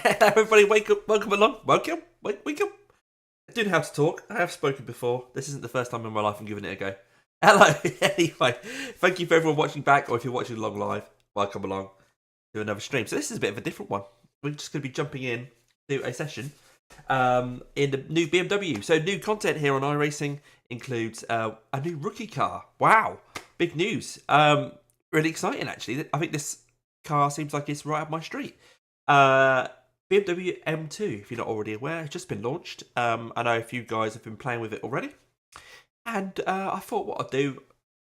Everybody, wake up, welcome along, welcome, wake up. I do know how to talk. I have spoken before. This isn't the first time in my life I'm giving it a go. Hello. Anyway, thank you for everyone watching back, or if you're watching along live, welcome along to another stream. So this is a bit of a different one. We're just going to be jumping in to a session in the new BMW. So new content here on iRacing includes a new rookie car. Wow, big news. Really exciting, actually. I think this car seems like it's right up my street. BMW M2, if you're not already aware, has just been launched. I know a few guys have been playing with it already. And I thought what I'd do,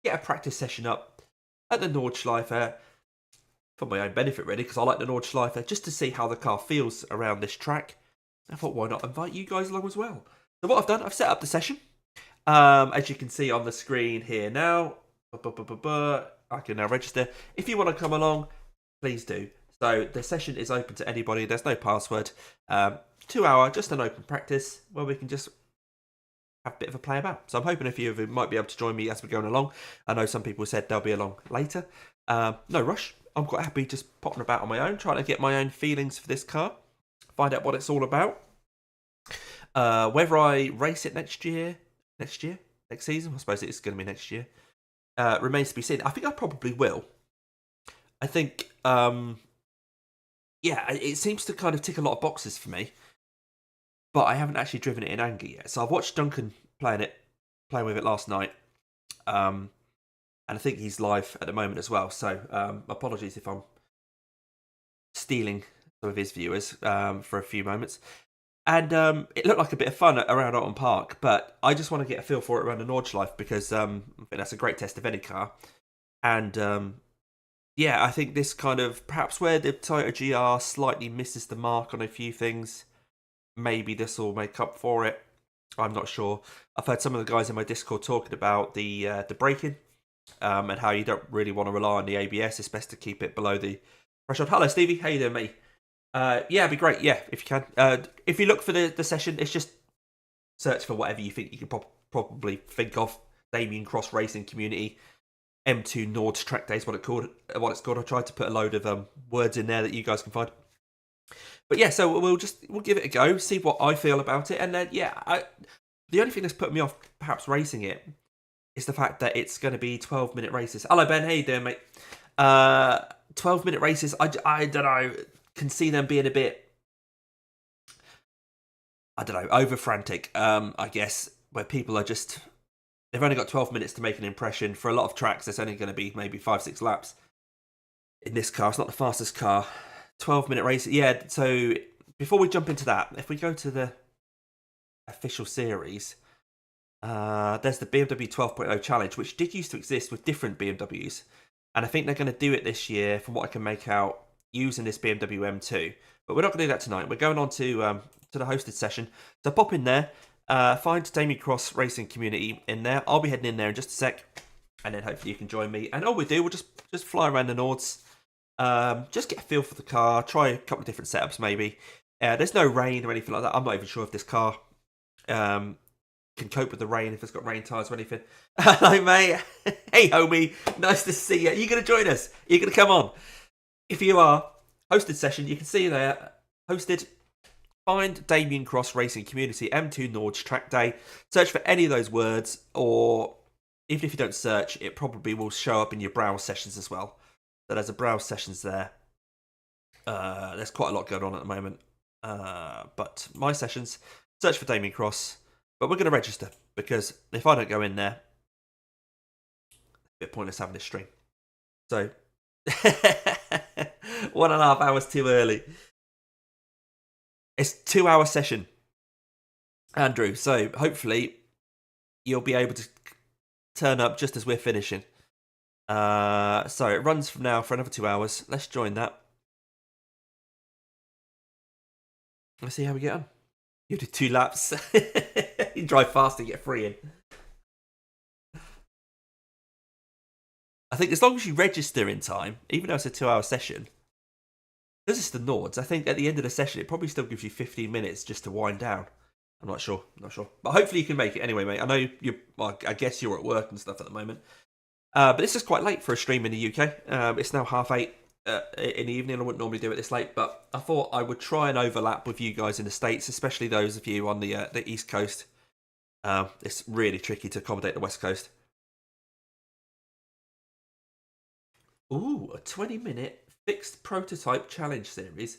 get a practice session up at the Nords for my own benefit, really, because I like the Nords just to see how the car feels around this track. I thought, why not invite you guys along as well? So what I've done, I've set up the session. As you can see on the screen here now, I can now register. If you want to come along, please do. So the session is open to anybody. There's no password. 2 hour, just an open practice where we can just have a bit of a play about. So I'm hoping a few of you might be able to join me as we're going along. I know some people said they'll be along later. No rush. I'm quite happy just popping about on my own, trying to get my own feelings for this car, find out what it's all about. Whether I race it next season, I suppose it's going to be next year, remains to be seen. I think I probably will. I think, yeah, it seems to kind of tick a lot of boxes for me, but I haven't actually driven it in anger yet. So I've watched Duncan playing with it last night, and I think he's live at the moment as well. So apologies if I'm stealing some of his viewers for a few moments. And it looked like a bit of fun around Alton Park, but I just want to get a feel for it around the Nords because I think that's a great test of any car. And yeah, I think this kind of, perhaps where the Toyota GR slightly misses the mark on a few things, maybe this will make up for it. I'm not sure. I've heard some of the guys in my Discord talking about the braking and how you don't really want to rely on the ABS. It's best to keep it below the threshold. Hello, Stevie. How you doing, mate? Yeah, it'd be great. Yeah, if you can. If you look for the session, it's just search for whatever you think you could probably think of. Damien Cross Racing Community M2 Nords Track Day is what it's called. I tried to put a load of words in there that you guys can find. But yeah, so we'll give it a go, see what I feel about it, and then yeah, the only thing that's put me off perhaps racing it is the fact that it's going to be 12-minute races. Hello Ben, how you doing, mate? 12-minute races. I don't know. Can see them being a bit, I don't know, over frantic. I guess where people are just, they've only got 12 minutes to make an impression. For a lot of tracks, it's only going to be maybe 5-6 laps. In this car, it's not the fastest car. 12-minute race. Yeah, so before we jump into that, if we go to the official series, there's the BMW 12.0 Challenge, which did used to exist with different BMWs. And I think they're going to do it this year, from what I can make out, using this BMW M2. But we're not going to do that tonight. We're going on to the hosted session. So pop in there, find Damien Cross Racing Community in there. I'll be heading in there in just a sec, and then hopefully you can join me. And all we do, we'll just fly around the Nords, just get a feel for the car, try a couple of different setups maybe. There's no rain or anything like that. I'm not even sure if this car can cope with the rain, if it's got rain tyres or anything. Hello, mate. Hey, homie. Nice to see you. Are you going to join us? Are you going to come on? If you are, hosted session, you can see there, hosted, find Damien Cross Racing Community, M2 Nords Track Day, search for any of those words, or even if you don't search, it probably will show up in your browse sessions as well. So there's a browse sessions there. There's quite a lot going on at the moment. But my sessions, search for Damien Cross, but we're going to register, because if I don't go in there, it's a bit pointless having this stream. So 1.5 hours too early. It's 2 hour session, Andrew. So hopefully you'll be able to turn up just as we're finishing. So it runs from now for another 2 hours. Let's join that. Let's see how we get on. You do 2 laps. You drive fast and get free in. I think as long as you register in time, even though it's a 2 hour session, because it's the Nords, I think at the end of the session, it probably still gives you 15 minutes just to wind down. I'm not sure. But hopefully you can make it anyway, mate. I know well, I guess you're at work and stuff at the moment. But this is quite late for a stream in the UK. It's now 8:30. in the evening. I wouldn't normally do it this late, but I thought I would try and overlap with you guys in the States, especially those of you on the East Coast. It's really tricky to accommodate the West Coast. Ooh, a 20-minute fixed prototype challenge series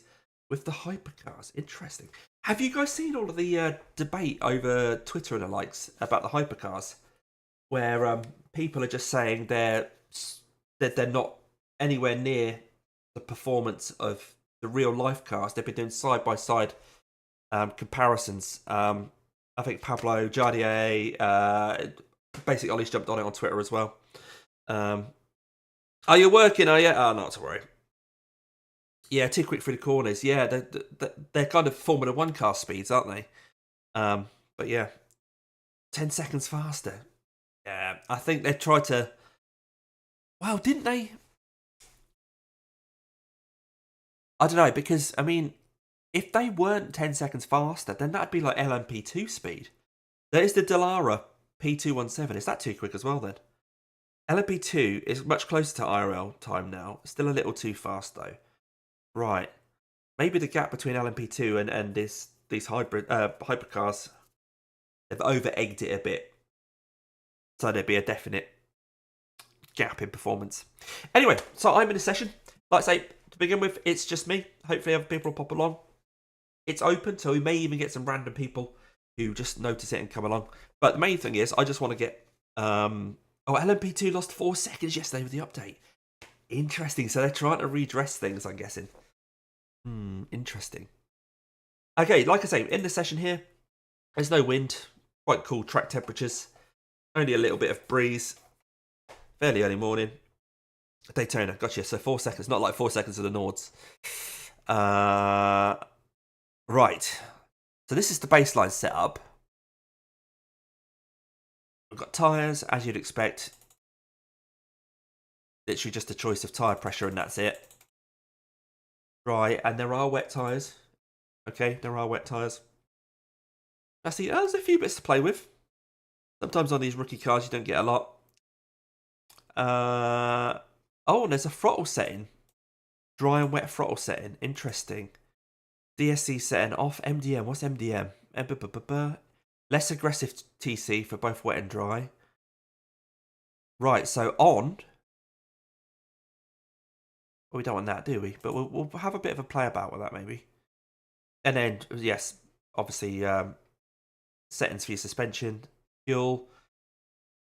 with the hypercars. Interesting. Have you guys seen all of the debate over Twitter and the likes about the hypercars, where people are just saying they're not anywhere near the performance of the real life cars? They've been doing side by side comparisons. I think Pablo Jardier, basically Ollie's jumped on it on Twitter as well. Are you working? Are you? Oh, not to worry. Yeah, too quick through the corners. Yeah, they're kind of Formula 1 car speeds, aren't they? But yeah, 10 seconds faster. Yeah, I think they tried to... Well, didn't they? I don't know, because, I mean, if they weren't 10 seconds faster, then that'd be like LMP2 speed. There's the Dallara P217. Is that too quick as well, then? LMP2 is much closer to IRL time now. Still a little too fast, though. Right. Maybe the gap between LMP2 and these hybrid hypercars, they've over-egged it a bit. So there'd be a definite gap in performance. Anyway, so I'm in a session. Like I say, to begin with, it's just me. Hopefully other people will pop along. It's open, so we may even get some random people who just notice it and come along. But the main thing is, I just want to get... Oh, LMP2 lost 4 seconds yesterday with the update. Interesting. So they're trying to redress things, I'm guessing. Interesting. Okay, like I say, in the session here, there's no wind. Quite cool track temperatures. Only a little bit of breeze. Fairly early morning. Daytona, gotcha. So 4 seconds, not like 4 seconds of the Nords. Right. So this is the baseline setup. We've got tyres, as you'd expect. Literally just a choice of tyre pressure and that's it. Right, and there are wet tyres. Okay, there are wet tyres. I see, there's a few bits to play with. Sometimes on these rookie cars you don't get a lot. Oh, and there's a throttle setting. Dry and wet throttle setting. Interesting. DSC setting off. MDM. What's MDM? Less aggressive TC for both wet and dry. Right, so on. Well, we don't want that, do we? But we'll have a bit of a play about with that, maybe. And then, yes, obviously, settings for your suspension, fuel,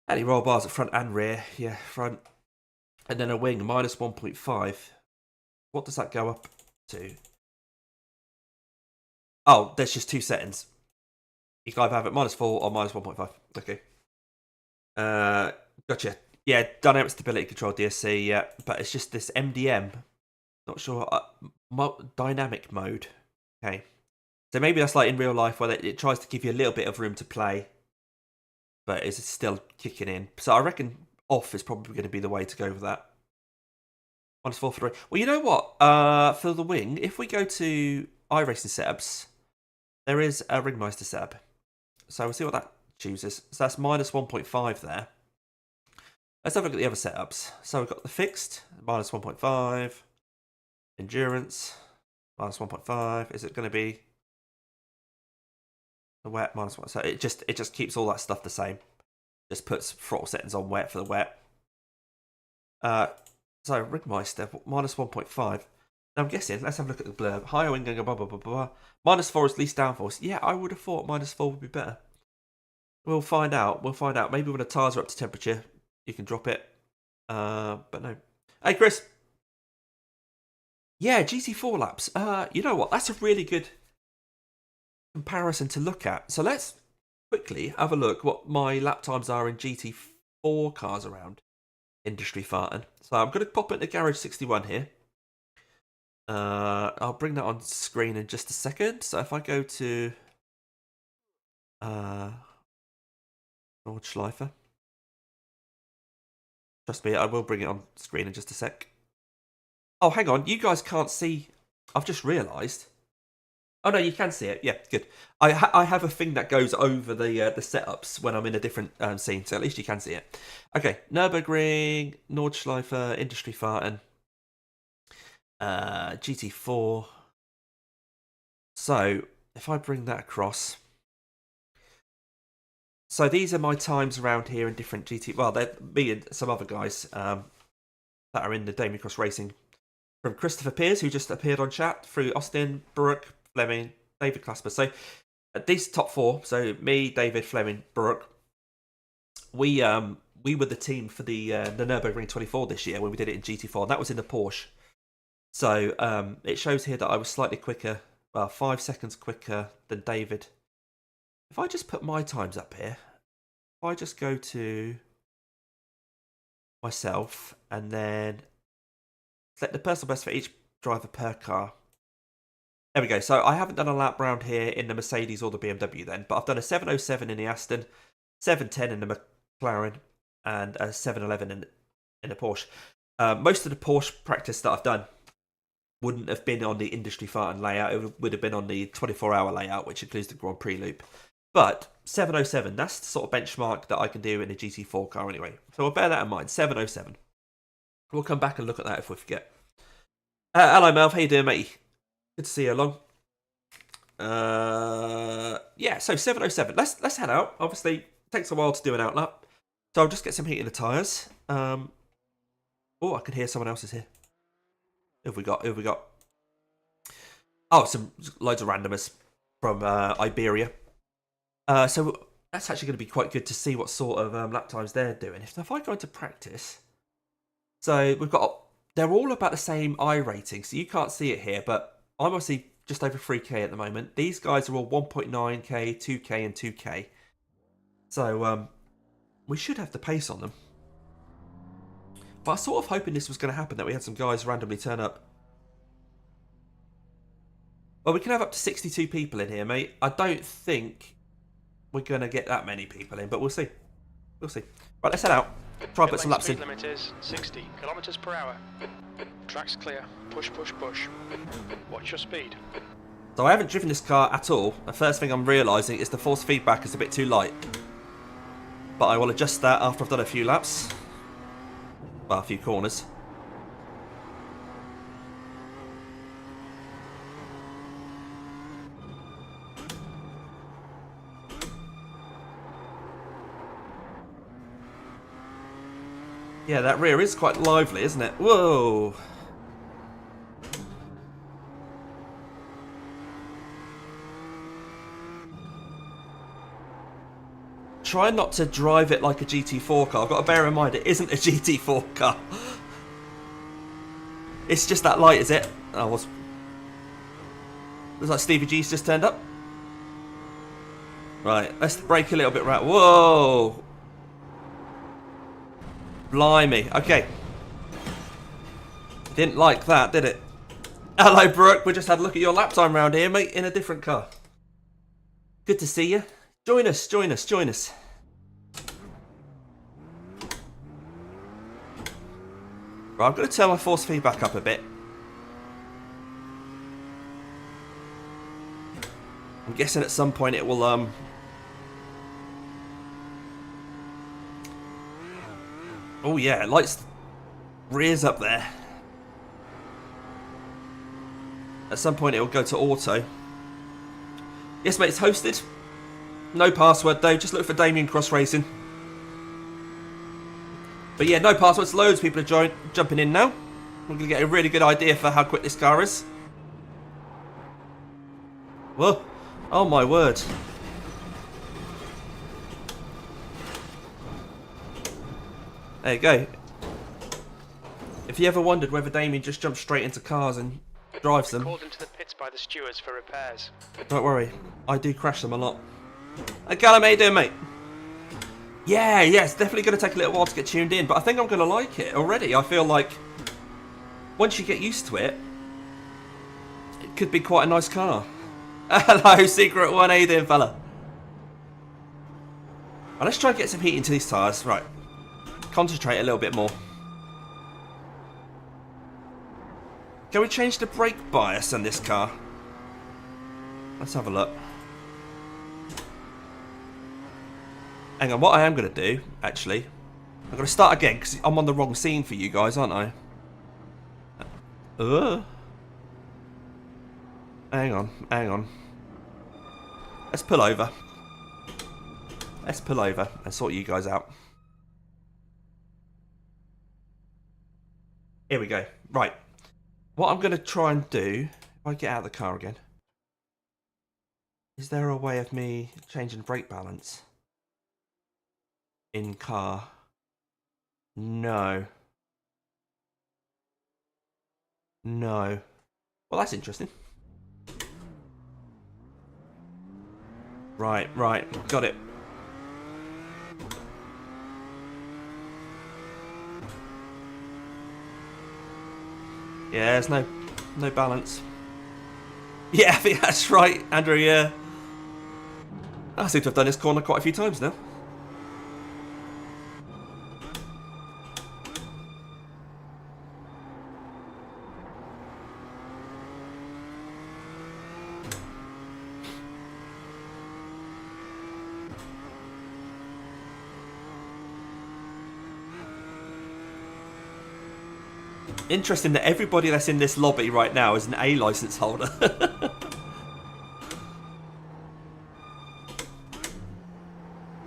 any roll bars at front and rear. Yeah, front. And then a wing, minus 1.5. What does that go up to? Oh, there's just 2 settings. You can either have it minus 4 or minus 1.5. Okay. Gotcha. Yeah, dynamic stability control DSC, yeah. But it's just this MDM. Not sure. Dynamic mode. Okay. So maybe that's like in real life where it tries to give you a little bit of room to play. But it's still kicking in. So I reckon off is probably going to be the way to go with that. Minus 4 for 3. Well, you know what? For the wing, if we go to iRacing setups, there is a Ringmeister setup. So we'll see what that chooses. So that's minus 1.5 there. Let's have a look at the other setups. So we've got the fixed, minus 1.5. Endurance, minus 1.5. Is it going to be the wet, minus 1? So it just keeps all that stuff the same. Just puts throttle settings on wet for the wet. So Ringmeister, minus 1.5. Now I'm guessing, let's have a look at the blurb. Higher wing, blah, blah, blah, blah, blah. Minus 4 is least downforce. Yeah, I would have thought minus 4 would be better. We'll find out. We'll find out. Maybe when the tyres are up to temperature, you can drop it. But no. Hey, Chris. Yeah, GT4 laps. You know what? That's a really good comparison to look at. So let's quickly have a look what my lap times are in GT4 cars around industry farting. So I'm going to pop it into Garage 61 here. I'll bring that on screen in just a second. So if I go to Nordschleifer. Trust me, I will bring it on screen in just a sec. Oh, hang on. You guys can't see. I've just realised. Oh, no, you can see it. Yeah, good. I have a thing that goes over the setups when I'm in a different scene, so at least you can see it. Okay, Nürburgring, Nordschleifer, Industry Farten. GT4. So if I bring that across, so these are my times around here in different GT. Well, they're me and some other guys that are in the Damien Cross Racing. From Christopher Pears, who just appeared on chat, through Austin, Brooke, Fleming, David Clasper. So these top four, so me, David, Fleming, Brooke, we were the team for the Nürburgring 24 this year when we did it in GT4. And that was in the Porsche. So it shows here that I was slightly quicker, well, 5 seconds quicker than David. If I just put my times up here, if I just go to myself and then select the personal best for each driver per car. There we go. So I haven't done a lap round here in the Mercedes or the BMW then, but I've done a 7:07 in the Aston, 7:10 in the McLaren, and a 7:11 in the Porsche. Most of the Porsche practice that I've done wouldn't have been on the industry farting layout. It would have been on the 24-hour layout, which includes the Grand Prix loop. But 7:07, that's the sort of benchmark that I can do in a GT4 car anyway. So I'll bear that in mind, 7:07. We'll come back and look at that if we forget. Hello, Melv. How you doing, mate? Good to see you along. Yeah, so 7:07. Let's head out. Obviously, it takes a while to do an out lap. So I'll just get some heat in the tyres. Oh, I can hear someone else is here. Who have we got? Who have we got? Oh, loads of randomers from Iberia. So that's actually going to be quite good to see what sort of lap times they're doing. If I go into practice, so they're all about the same iRating, so you can't see it here, but I'm obviously just over 3k at the moment. These guys are all 1.9k, 2k, and 2k. So we should have the pace on them. But I was sort of hoping this was going to happen, that we had some guys randomly turn up. Well, we can have up to 62 people in here, mate. I don't think we're going to get that many people in, but we'll see. We'll see. Right, let's head out. Try and put some laps in. Speed limit is 60 kilometers per hour. Track's clear. Push, push, push. Watch your speed. So I haven't driven this car at all. The first thing I'm realising is the force feedback is a bit too light. But I will adjust that after I've done a few laps. Well, a few corners. Yeah, that rear is quite lively, isn't it? Whoa! Try not to drive it like a GT4 car. I've got to bear in mind it isn't a GT4 car. It's just that light, is it? Oh, looks like Stevie G's just turned up. Right, let's brake a little bit right. Whoa! Blimey. Okay. Didn't like that, did it? Hello, Brooke. We just had a look at your lap time round here, mate, in a different car. Good to see you. Join us, join us, join us. Right, I'm going to turn my force feedback up a bit. I'm guessing at some point it will, oh yeah, it lights rears up there. At some point it will go to auto. Yes, mate, it's hosted. No password though, just look for Damien Cross Racing. But yeah, no passwords, loads of people are jumping in now. We're going to get a really good idea for how quick this car is. Whoa, oh my word. There you go. If you ever wondered whether Damien just jumps straight into cars and drives them, Called into the pits by the stewards for repairs. don't worry, I do crash them a lot. Hey Callum, how you doing, mate? Yeah, it's definitely going to take a little while to get tuned in, but I think I'm going to like it already. I feel like once you get used to it, it could be quite a nice car. Hello, Secret One, how you doing, fella? Right, let's try and get some heat into these tyres. Right, concentrate a little bit more. Can we change the brake bias on this car? Let's have a look. Hang on, what I am going to do, actually, I'm going to start again because I'm on the wrong scene for you guys, aren't I? Hang on, hang on. Let's pull over. Let's pull over and sort you guys out. Here we go. Right. What I'm going to try and do, if I get out of the car again, is there a way of me changing brake balance in car? No. No. Well, that's interesting. Right, got it. Yeah, there's no balance. Yeah, I think that's right, Andrew, yeah. I seem to have done this corner quite a few times now. Interesting that everybody that's in this lobby right now is an A license holder.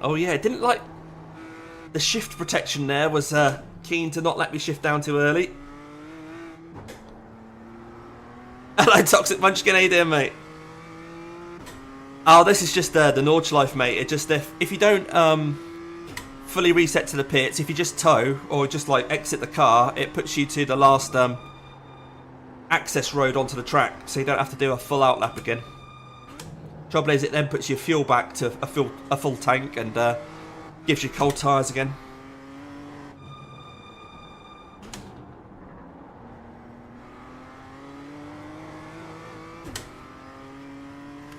Oh yeah, it didn't like... The shift protection there was keen to not let me shift down too early. Hello, Toxic Munchkin, how you doing, mate? Oh, this is just the Nords life, mate. It just, if you don't fully reset to the pits, if you just tow or just like exit the car, it puts you to the last access road onto the track, so you don't have to do a full out lap again. Trouble is, it then puts your fuel back to a full tank and gives you cold tyres again.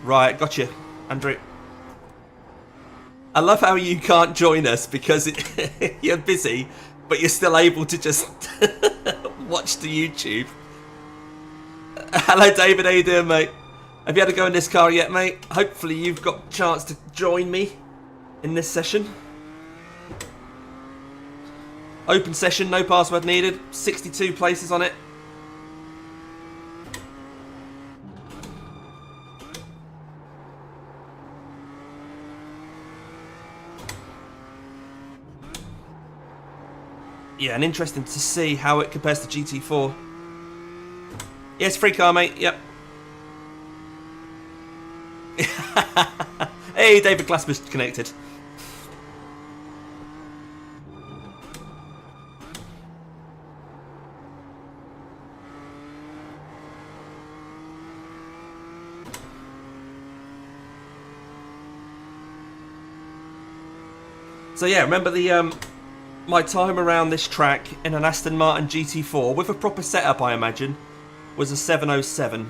Right, gotcha, Andrew. I love how you can't join us because you're busy, but you're still able to just watch the YouTube. Hello, David. How you doing, mate? Have you had a go in this car yet, mate? Hopefully you've got a chance to join me in this session. Open session, no password needed. 62 places on it. Yeah, and interesting to see how it compares to GT4. Yes, free car, mate. Yep. Hey, David Glasper's connected. So yeah, remember the my time around this track in an Aston Martin GT4 with a proper setup, I imagine, was a 7:07.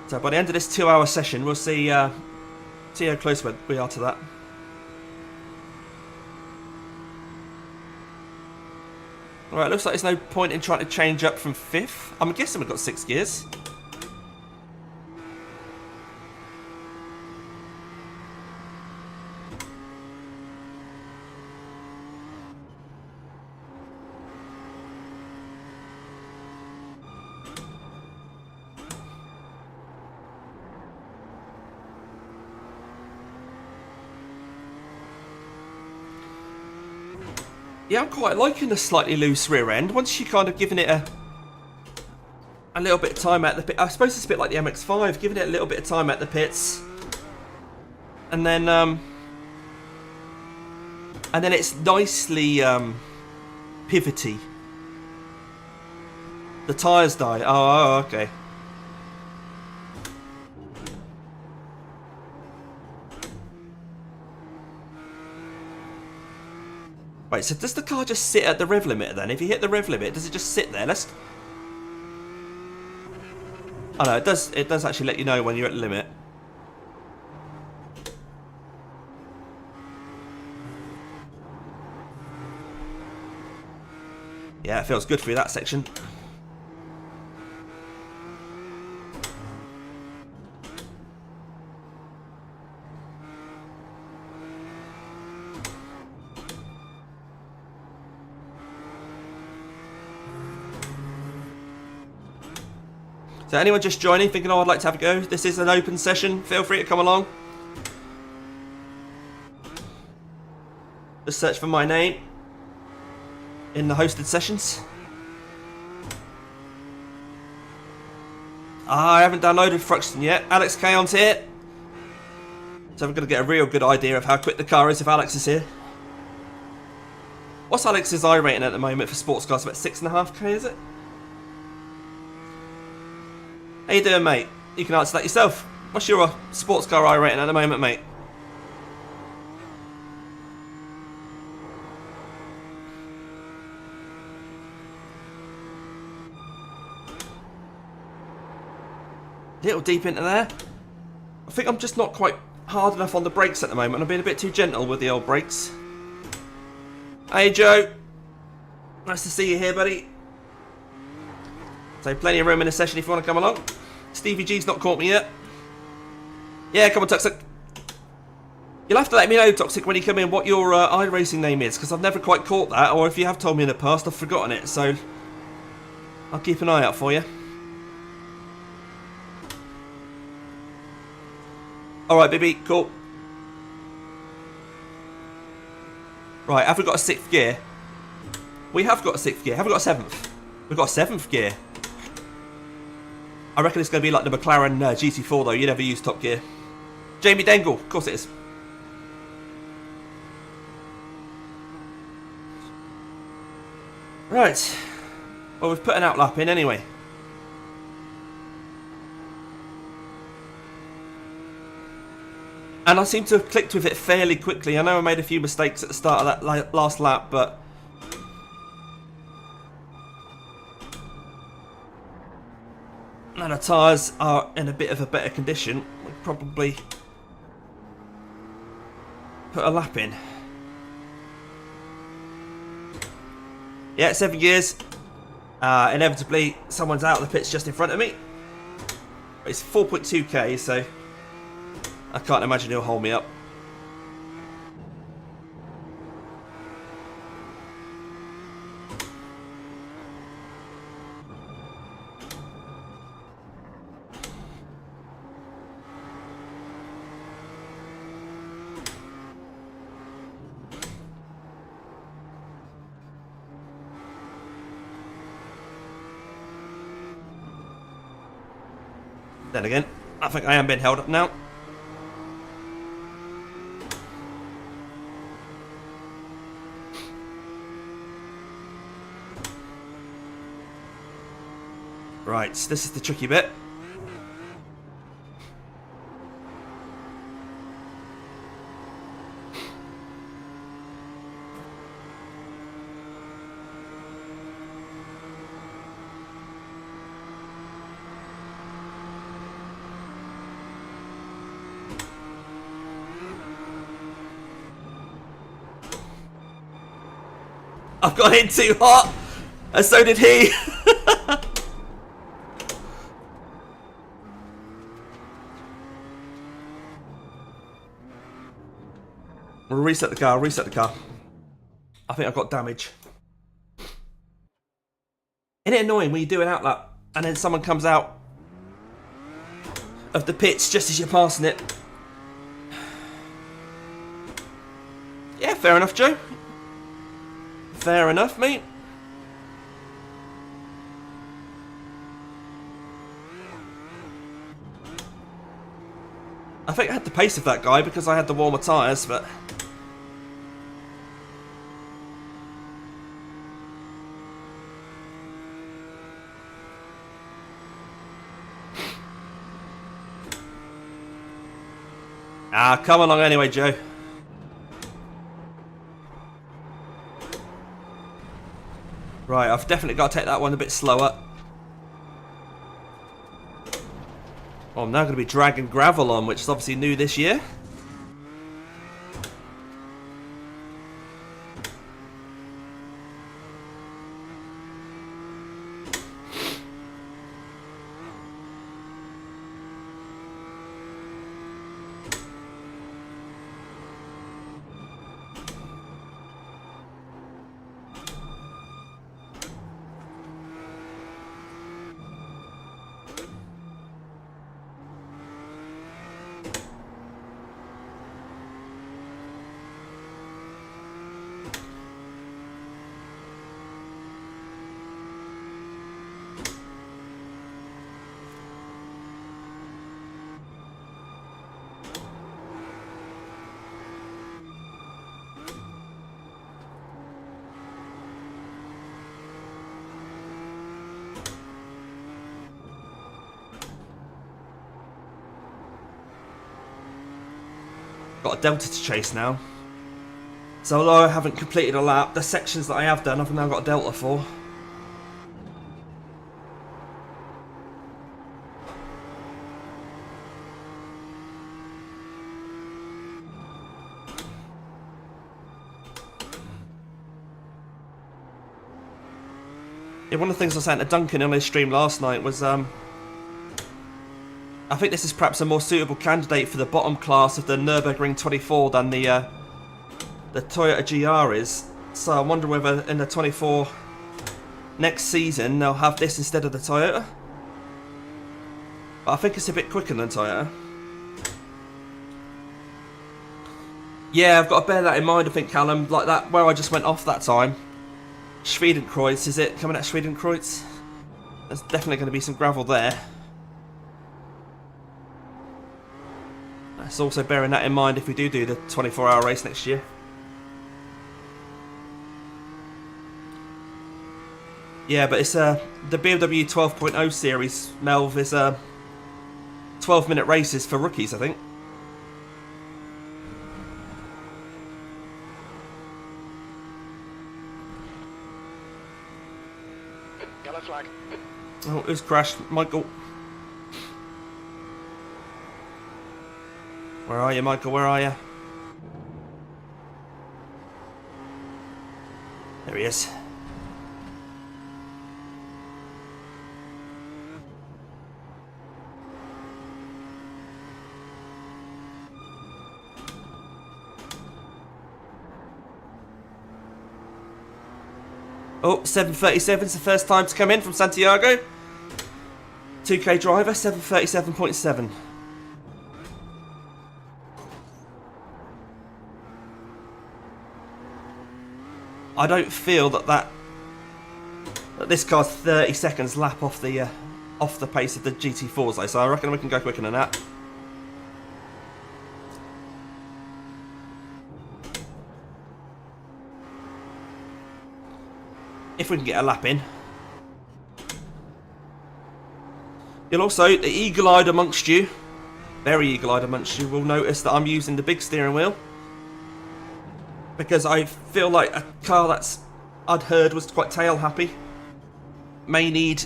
So by the end of this 2-hour session, we'll see how close we are to that. Alright, looks like there's no point in trying to change up from 5th. I'm guessing we've got 6 gears. Yeah, I'm quite liking the slightly loose rear end. Once you're kind of giving it a little bit of time at the pit, I suppose it's a bit like the MX-5, giving it a little bit of time at the pits, and then it's nicely pivoty. The tyres die. Oh, okay. Wait, so does the car just sit at the rev limiter then? If you hit the rev limit, does it just sit there? Let's... Oh no, it does actually let you know when you're at the limit. Yeah, it feels good for you, that section. So anyone just joining, thinking, oh, I'd like to have a go, this is an open session, feel free to come along. Just search for my name in the hosted sessions. I haven't downloaded Fruxton yet. Alex Kayon's here. So we're going to get a real good idea of how quick the car is if Alex is here. What's Alex's I rating at the moment for sports cars? About 6.5k, is it? How you doing, mate? You can answer that yourself. What's your sports car I rating at the moment, mate? Little deep into there. I think I'm just not quite hard enough on the brakes at the moment. I'm being a bit too gentle with the old brakes. Hey Joe, nice to see you here, buddy. So plenty of room in the session if you want to come along. Stevie G's not caught me yet. Yeah, come on, Toxic. You'll have to let me know, Toxic, when you come in what your iRacing name is, because I've never quite caught that, or if you have told me in the past, I've forgotten it, so I'll keep an eye out for you. Alright, baby, cool. Right, have we got a 6th gear? We have got a 6th gear. Have we got a 7th? We've got a 7th gear. I reckon it's going to be like the McLaren GT4 though. You never use top gear. Jamie Dangle, of course it is. Right. Well, we've put an outlap in anyway. And I seem to have clicked with it fairly quickly. I know I made a few mistakes at the start of that last lap, but now the tyres are in a bit of a better condition. We'll probably put a lap in. Yeah, 7 gears. Inevitably, someone's out of the pits just in front of me. It's 4.2k, so I can't imagine he'll hold me up. Then again, I think I am being held up now. Right, this is the tricky bit. I've got in too hot, and so did he. We'll reset the car, reset the car. I think I've got damage. Isn't it annoying when you do an outlap and then someone comes out of the pits just as you're passing it? Yeah, fair enough, Joe. Fair enough, mate. I think I had the pace of that guy because I had the warmer tyres, but come along anyway, Joe. Right, I've definitely got to take that one a bit slower. Oh, I'm now going to be dragging gravel on, which is obviously new this year. Got a delta to chase now. So although I haven't completed a lap, the sections that I have done I've now got a delta for. Yeah, one of the things I was saying to Duncan on his stream last night was I think this is perhaps a more suitable candidate for the bottom class of the Nürburgring 24 than the Toyota GR is. So I wonder whether in the 24 next season they'll have this instead of the Toyota. But I think it's a bit quicker than Toyota. Yeah, I've got to bear that in mind, I think, Callum. Like that, where I just went off that time. Schwedenkreuz, is it? Coming at Schwedenkreuz? There's definitely going to be some gravel there. That's also bearing that in mind if we do the 24-hour race next year. Yeah, but it's the BMW 12.0 series, Melv, is 12-minute races for rookies, I think. Yellow flag. Oh, who's crashed? Michael. Where are you, Michael? Where are you? There he is. Oh, 737 is the first time to come in from Santiago. 2K driver, 737.7. I don't feel that this car's 30 seconds lap off the pace of the GT4s though, so I reckon we can go quicker than that. If we can get a lap in. You'll also, the eagle-eyed amongst you, very eagle-eyed amongst you, will notice that I'm using the big steering wheel. Because I feel like a car that's I'd heard was quite tail happy may need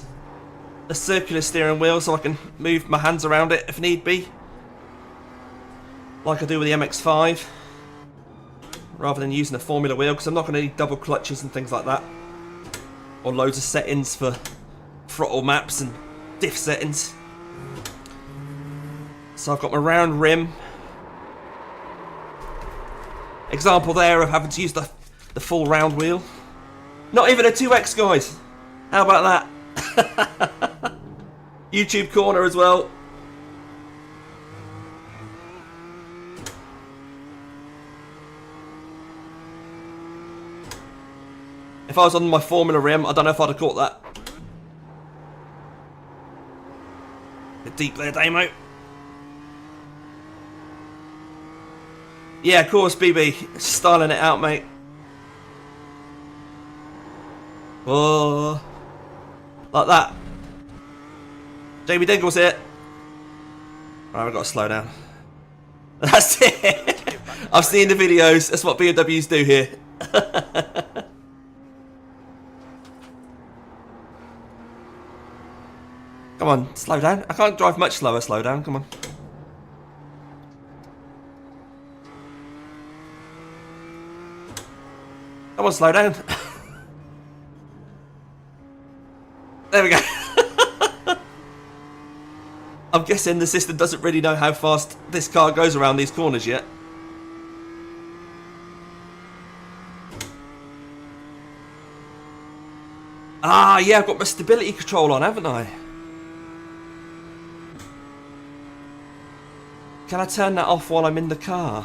a circular steering wheel so I can move my hands around it if need be. Like I do with the MX-5. Rather than using a formula wheel, because I'm not going to need double clutches and things like that. Or loads of settings for throttle maps and diff settings. So I've got my round rim. Example there of having to use the full round wheel. Not even a 2X, guys. How about that? YouTube corner as well. If I was on my Formula rim, I don't know if I'd have caught that. Bit deep there, Damo. Yeah, of course, BB. Styling it out, mate. Oh. Like that. Jamie Dingle's here. Right, we've got to slow down. That's it. I've seen the videos. That's what BMWs do here. Come on, slow down. I can't drive much slower, slow down, come on. Come on, slow down. There we go. I'm guessing the system doesn't really know how fast this car goes around these corners yet. Ah, yeah, I've got my stability control on, haven't I? Can I turn that off while I'm in the car?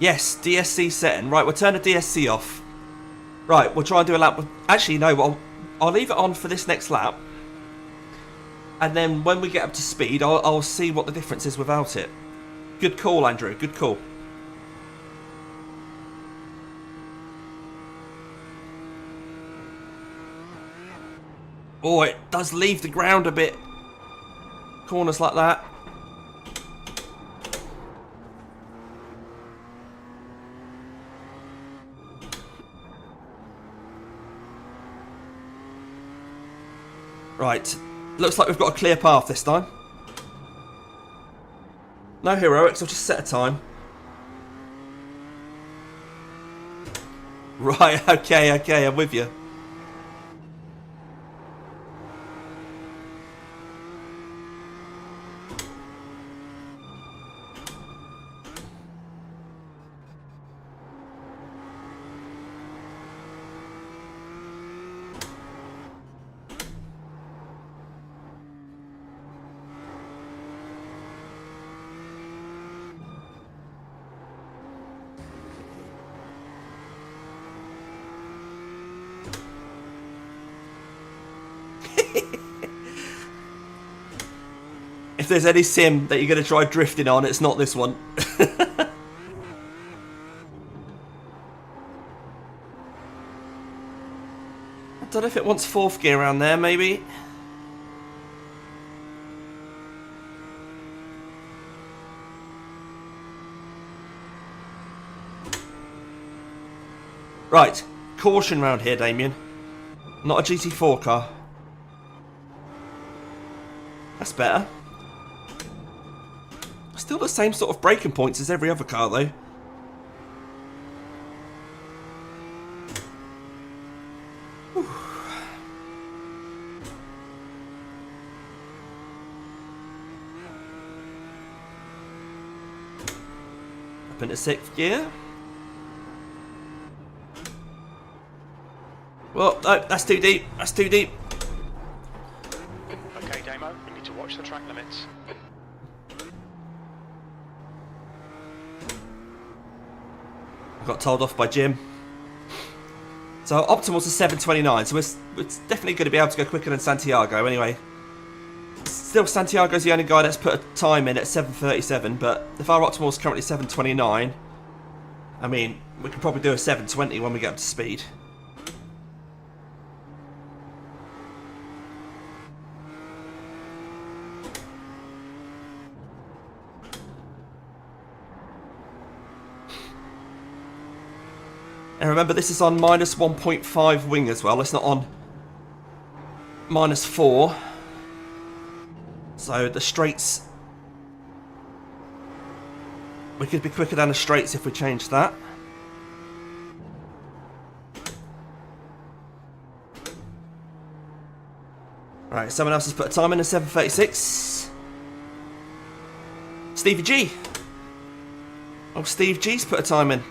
Yes, DSC setting. Right, we'll turn the DSC off. Right, we'll try and do a lap. Actually, no, I'll leave it on for this next lap. And then when we get up to speed, I'll see what the difference is without it. Good call, Andrew. Good call. Oh, it does leave the ground a bit. Corners like that. Right. Looks like we've got a clear path this time. No heroics, I'll just set a time. Right, okay, I'm with you. If there's any sim that you're going to try drifting on, it's not this one. I don't know if it wants fourth gear around there, maybe. Right, caution round here, Damien. Not a GT4 car. That's better. Still the same sort of braking points as every other car, though. Whew. Up into sixth gear. Well, no, that's too deep. That's too deep. Okay, Damo, we need to watch the track limits. Got told off by Jim. So optimal's a 7:29, so it's definitely going to be able to go quicker than Santiago anyway. Still, Santiago's the only guy that's put a time in at 7:37, but if our optimal's currently 7:29, I mean, we could probably do a 7:20 when we get up to speed. And remember, this is on minus 1.5 wing as well. It's not on minus 4. So the straights... we could be quicker down the straights if we change that. Right, someone else has put a time in at 7:36. Stevie G. Oh, Steve G's put a time in.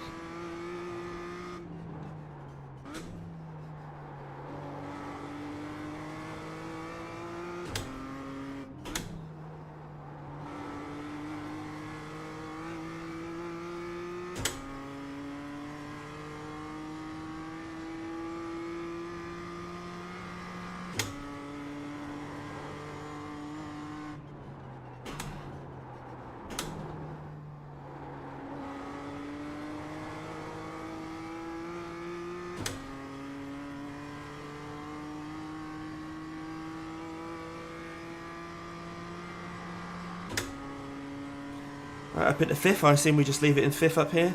Right, up into fifth. I assume we just leave it in fifth up here.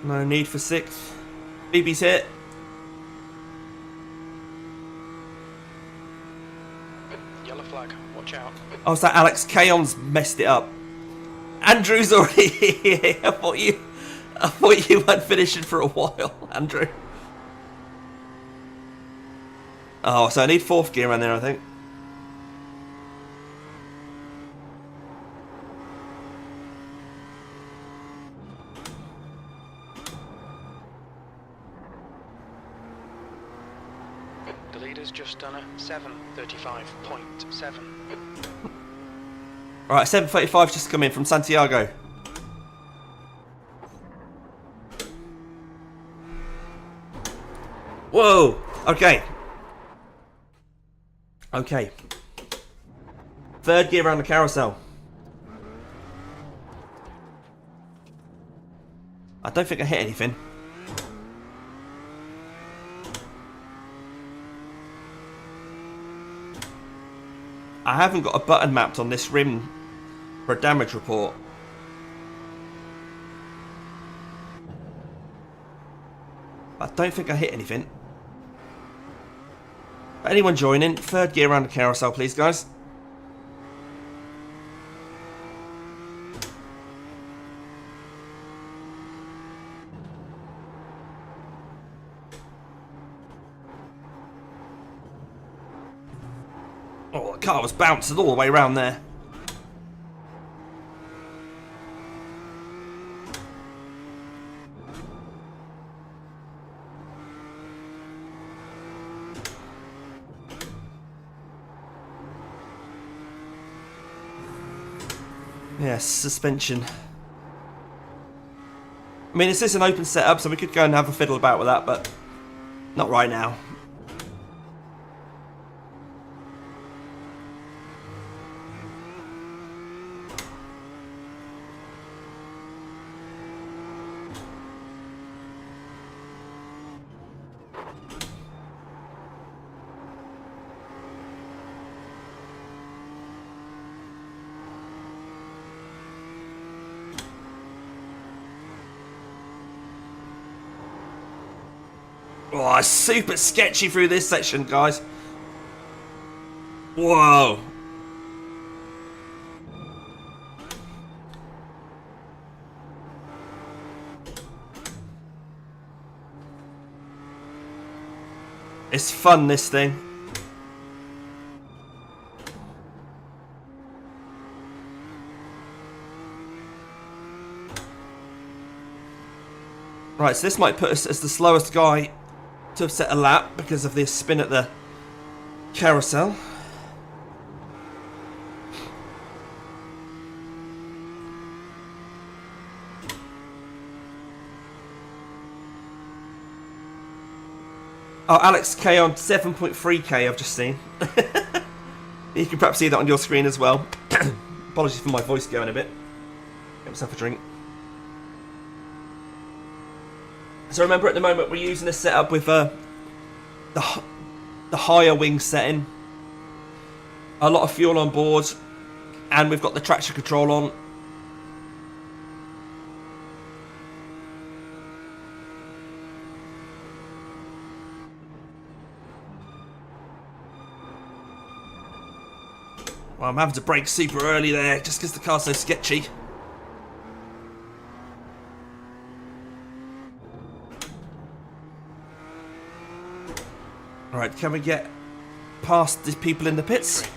No need for sixth. BB's hit. Yellow flag, watch out. Oh, is that Alex Kaon's messed it up? Andrew's already here. I thought you weren't finishing for a while, Andrew. Oh, so I need fourth gear around there, I think. The leader's just done a 7:35.7. Alright, 7:35's just come in from Santiago. Whoa! Okay. Okay. Third gear around the carousel. I don't think I hit anything. I haven't got a button mapped on this rim for a damage report. I don't think I hit anything. Anyone joining? Third gear around the carousel, please, guys. Oh, the car was bouncing all the way around there. Yes, suspension. I mean, this is an open setup, so we could go and have a fiddle about with that, but not right now. Oh, it's super sketchy through this section, guys. Whoa. It's fun, this thing. Right, so this might put us as the slowest guy to have set a lap because of this spin at the carousel. Oh, Alex K on 7.3k I've just seen. You can perhaps see that on your screen as well. Apologies for my voice going a bit. Get myself a drink. So remember, at the moment we're using this setup with the higher wing setting, a lot of fuel on board, and we've got the traction control on. Well, I'm having to brake super early there just because the car's so sketchy. Alright, can we get past the people in the pits?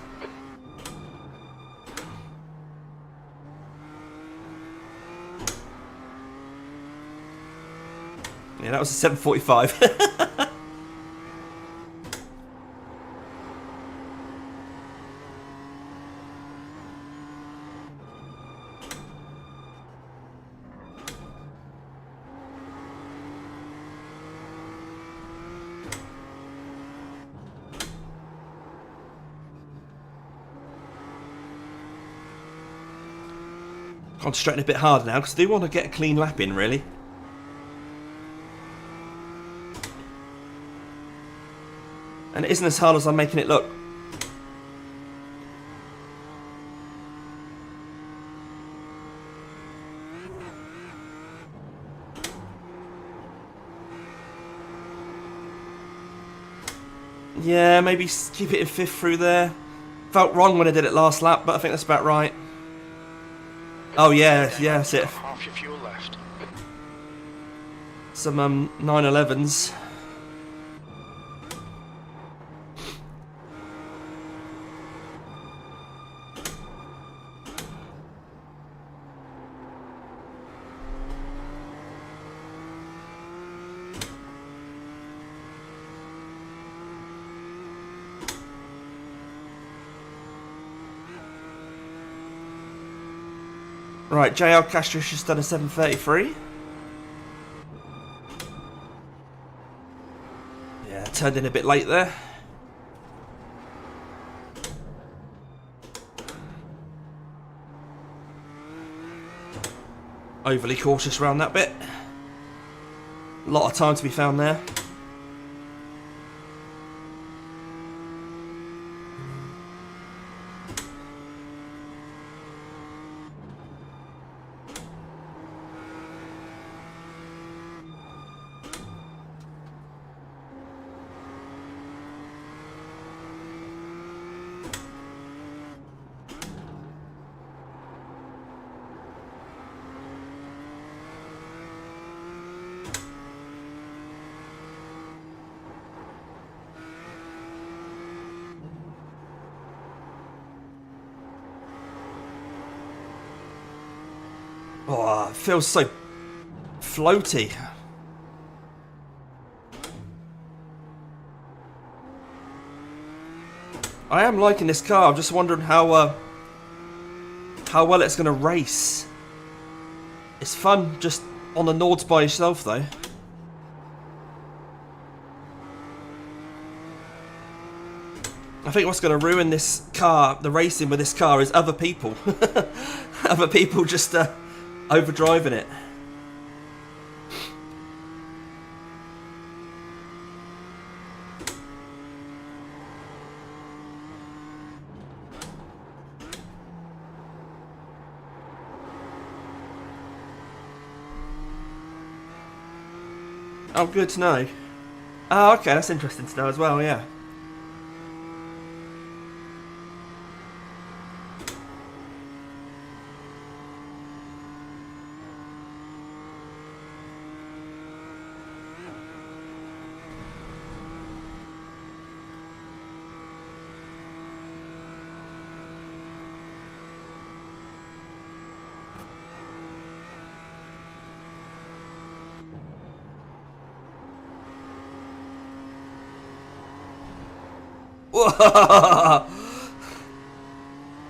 Yeah, that was a 745. Concentrating a bit harder now because I do want to get a clean lap in, really. And it isn't as hard as I'm making it look. Yeah, maybe keep it in 5th through there. Felt wrong when I did it last lap, but I think that's about right. Oh yeah, yeah, that's it. Half your fuel left. Some 911s. Right, JL Castrish has done a 733. Yeah, turned in a bit late there. Overly cautious around that bit. A lot of time to be found there. it feels so floaty. I am liking this car. I'm just wondering how well it's going to race. It's fun just on the Nords by yourself, though. I think what's going to ruin this car, the racing with this car, is other people. Other people just overdriving it. Oh, good to know. Oh, okay, that's interesting to know as well, yeah.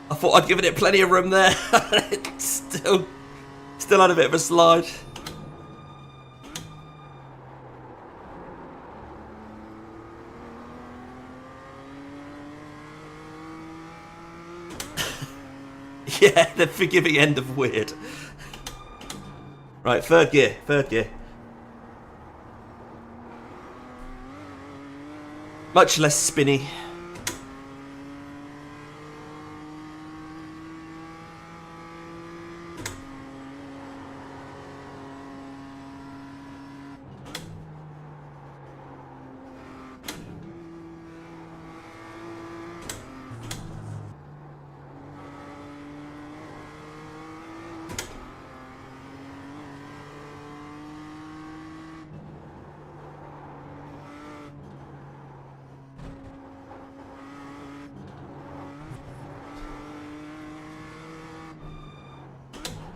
I thought I'd given it plenty of room there. It still had a bit of a slide. Yeah, the forgiving end of weird. Right, third gear. Much less spinny.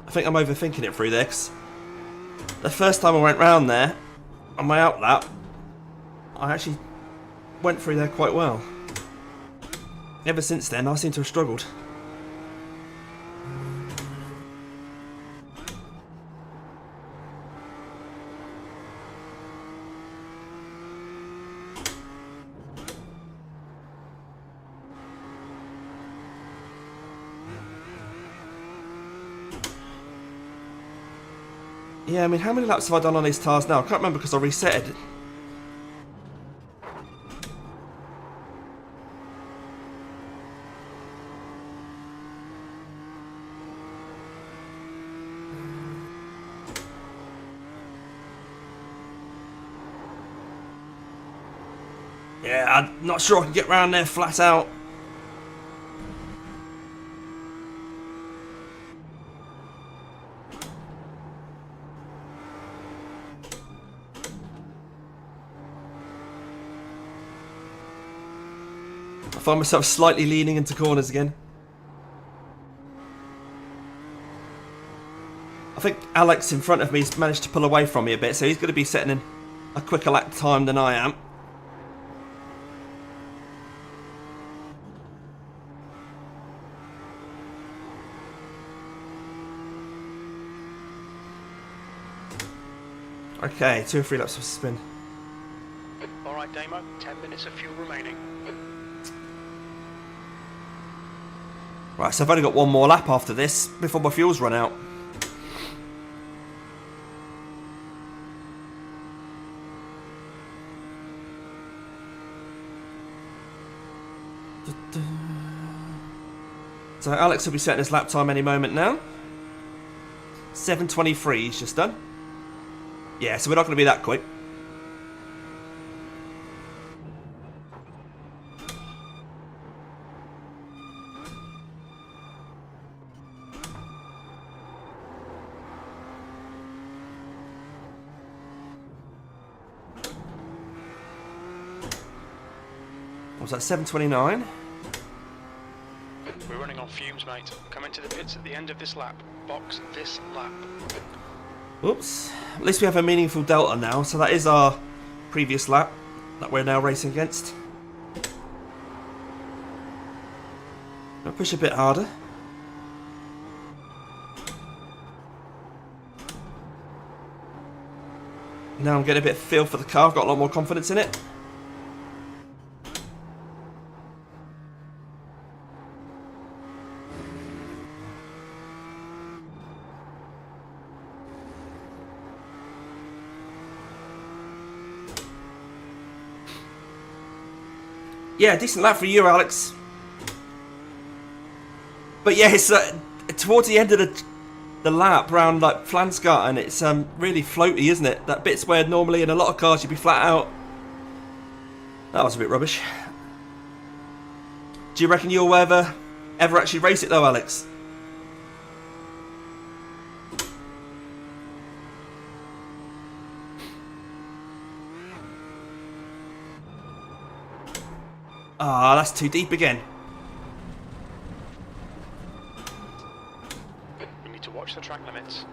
I think I'm overthinking it through there, 'cause the first time I went round there, on my out lap, I actually went through there quite well. Ever since then, I seem to have struggled. Yeah, I mean, how many laps have I done on these tyres now? I can't remember because I reset it. Yeah, I'm not sure I can get round there flat out. I find myself slightly leaning into corners again. I think Alex in front of me has managed to pull away from me a bit, so he's going to be setting in a quicker lap time than I am. Okay, 2 or 3 laps of spin. Alright, Damo, 10 minutes of fuel remaining. Right, so I've only got one more lap after this before my fuel's run out. So Alex will be setting his lap time any moment now. 7:23 he's just done. Yeah, so we're not going to be that quick. What was that, 7:29? We're running on fumes, mate. Come into the pits at the end of this lap. Box this lap. Oops. At least we have a meaningful delta now, so that is our previous lap that we're now racing against. I'll push a bit harder. Now I'm getting a bit of feel for the car, I've got a lot more confidence in it. Yeah, decent lap for you, Alex. But yeah, it's towards the end of the lap round like Flanscott, and it's really floaty, isn't it? That bit's where normally in a lot of cars you'd be flat out. That was a bit rubbish. Do you reckon you'll ever actually race it though, Alex? Ah, that's too deep again. We need to watch the track limits.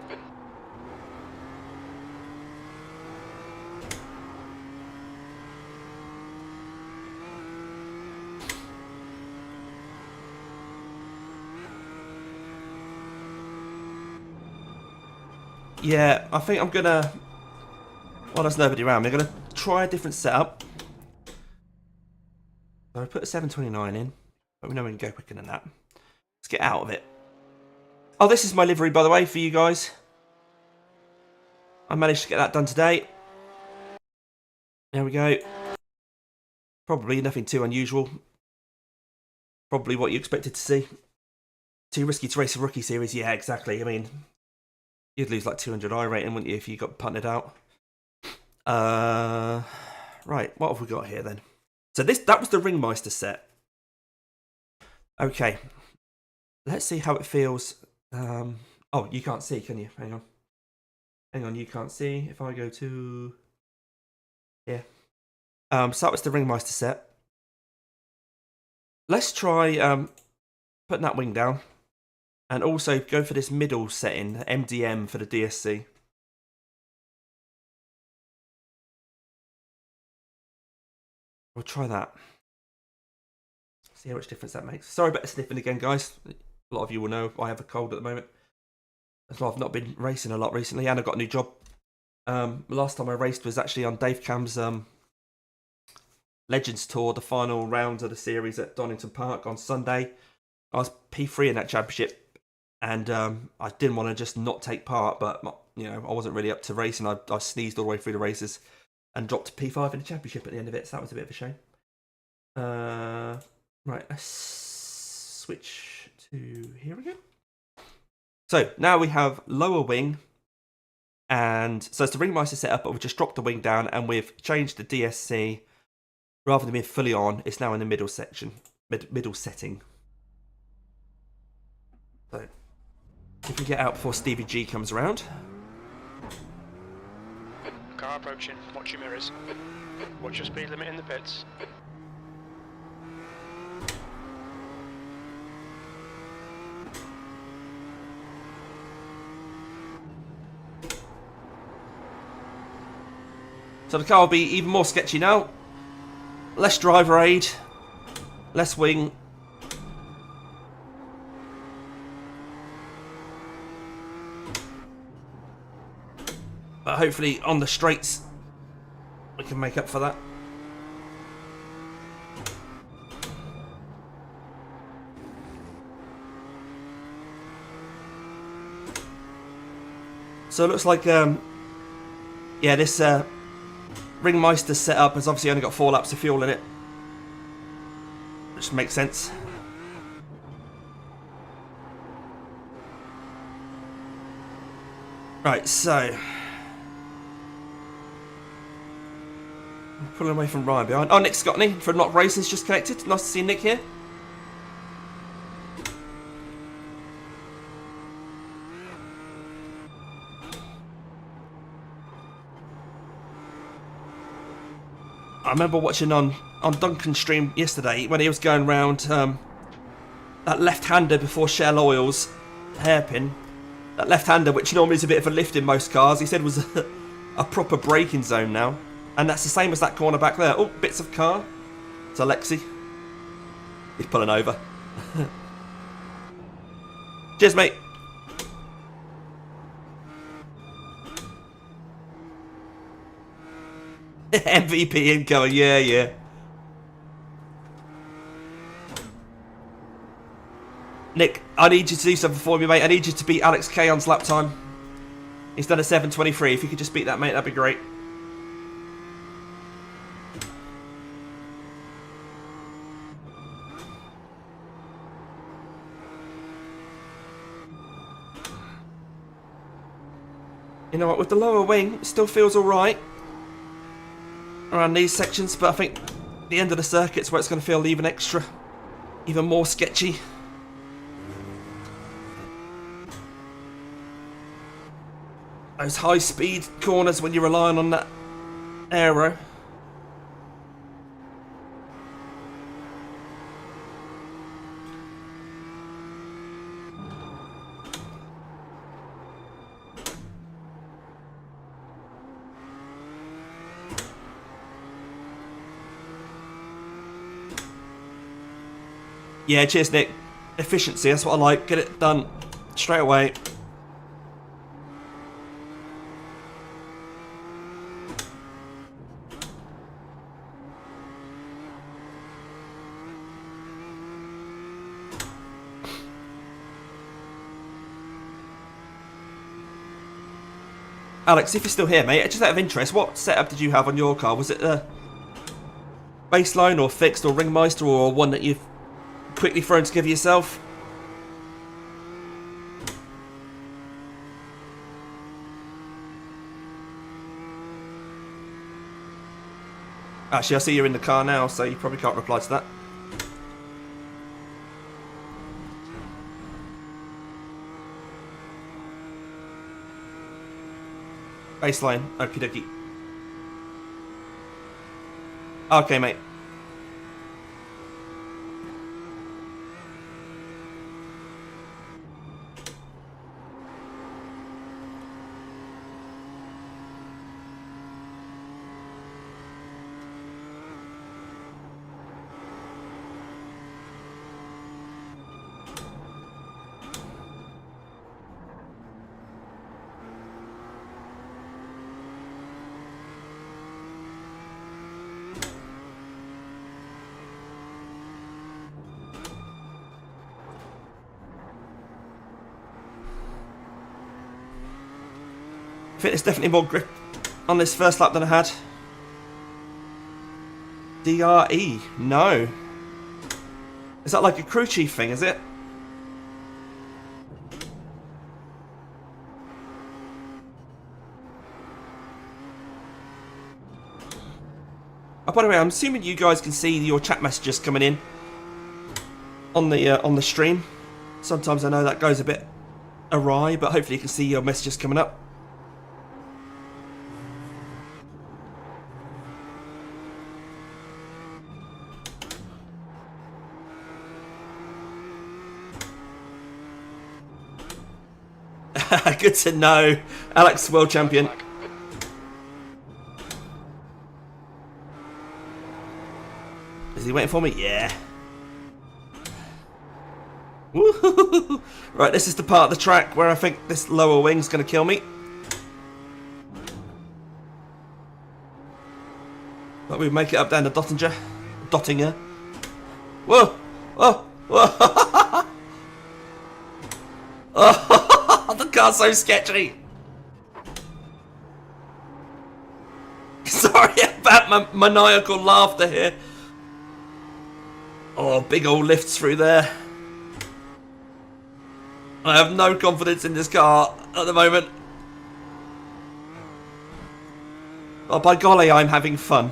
Yeah, I think I'm gonna... Well, there's nobody around. We're gonna try a different setup. So I put a 729 in, but we know we can go quicker than that. Let's get out of it. Oh, this is my livery, by the way, for you guys. I managed to get that done today. There we go. Probably nothing too unusual. Probably what you expected to see. Too risky to race a rookie series. Yeah, exactly. I mean, you'd lose like 200 iRating, wouldn't you, if you got punted out? Right, what have we got here then? So that was the Ringmeister set. Okay. Let's see how it feels. Oh, you can't see, can you? Hang on. Hang on, you can't see. If I go to... Yeah. So that was the Ringmeister set. Let's try putting that wing down. And also go for this middle setting, MDM for the DSC. We'll try that. See how much difference that makes. Sorry about the sniffing again, guys. A lot of you will know I have a cold at the moment. That's why I've not been racing a lot recently, and I've got a new job. Last time I raced was actually on Dave Cam's Legends Tour, the final round of the series at Donington Park on Sunday. I was P3 in that championship, and I didn't want to just not take part, but you know, I wasn't really up to racing. I sneezed all the way through the races and dropped to P5 in the championship at the end of it, so that was a bit of a shame. Right, let's switch to here again. So now we have lower wing, and so it's the Ringmeister setup, but we've just dropped the wing down and we've changed the DSC. Rather than being fully on, it's now in the middle section, middle setting. So if we get out before Stevie G comes around. Car approaching, watch your mirrors. Watch your speed limit in the pits. So the car will be even more sketchy now. Less driver aid, less wing. But hopefully on the straights we can make up for that. So it looks like yeah, this Ringmeister setup has obviously only got 4 laps of fuel in it, which makes sense. Right, so I'm pulling away from Ryan behind. Oh, Nick Scottney from Not Racing's just connected. Nice to see Nick here. I remember watching on Duncan's stream yesterday when he was going round that left-hander before Shell Oil's hairpin. That left-hander, which normally is a bit of a lift in most cars, he said was a proper braking zone now. And that's the same as that corner back there. Oh, bits of car. It's Alexi. He's pulling over. Cheers, mate. MVP incoming, yeah, yeah. Nick, I need you to do something for me, mate. I need you to beat Alex K on's lap time. He's done a 7:23. If you could just beat that, mate, that'd be great. You know what, with the lower wing, it still feels alright around these sections, but I think the end of the circuit's where it's going to feel even more sketchy. Those high speed corners when you're relying on that aero. Yeah, cheers, Nick. Efficiency, that's what I like. Get it done straight away. Alex, if you're still here, mate, just out of interest, what setup did you have on your car? Was it a baseline or fixed or ringmeister or one that you've quickly thrown together yourself? Actually, I see you're in the car now, so you probably can't reply to that. Baseline, okie dokie. Okay, mate. I think there's definitely more grip on this first lap than I had. DRE? No. Is that like a crew chief thing, is it? Oh, by the way, I'm assuming you guys can see your chat messages coming in on the stream. Sometimes I know that goes a bit awry, but hopefully you can see your messages coming up. Good to know. Alex, world champion. Is he waiting for me? Yeah. Woohoo! Right, this is the part of the track where I think this lower wing's going to kill me. But we make it up down to Dottinger. Whoa! Whoa! Whoa! Oh, the car's so sketchy. Sorry about my maniacal laughter here. Oh, big old lifts through there. I have no confidence in this car at the moment. Oh, by golly, I'm having fun.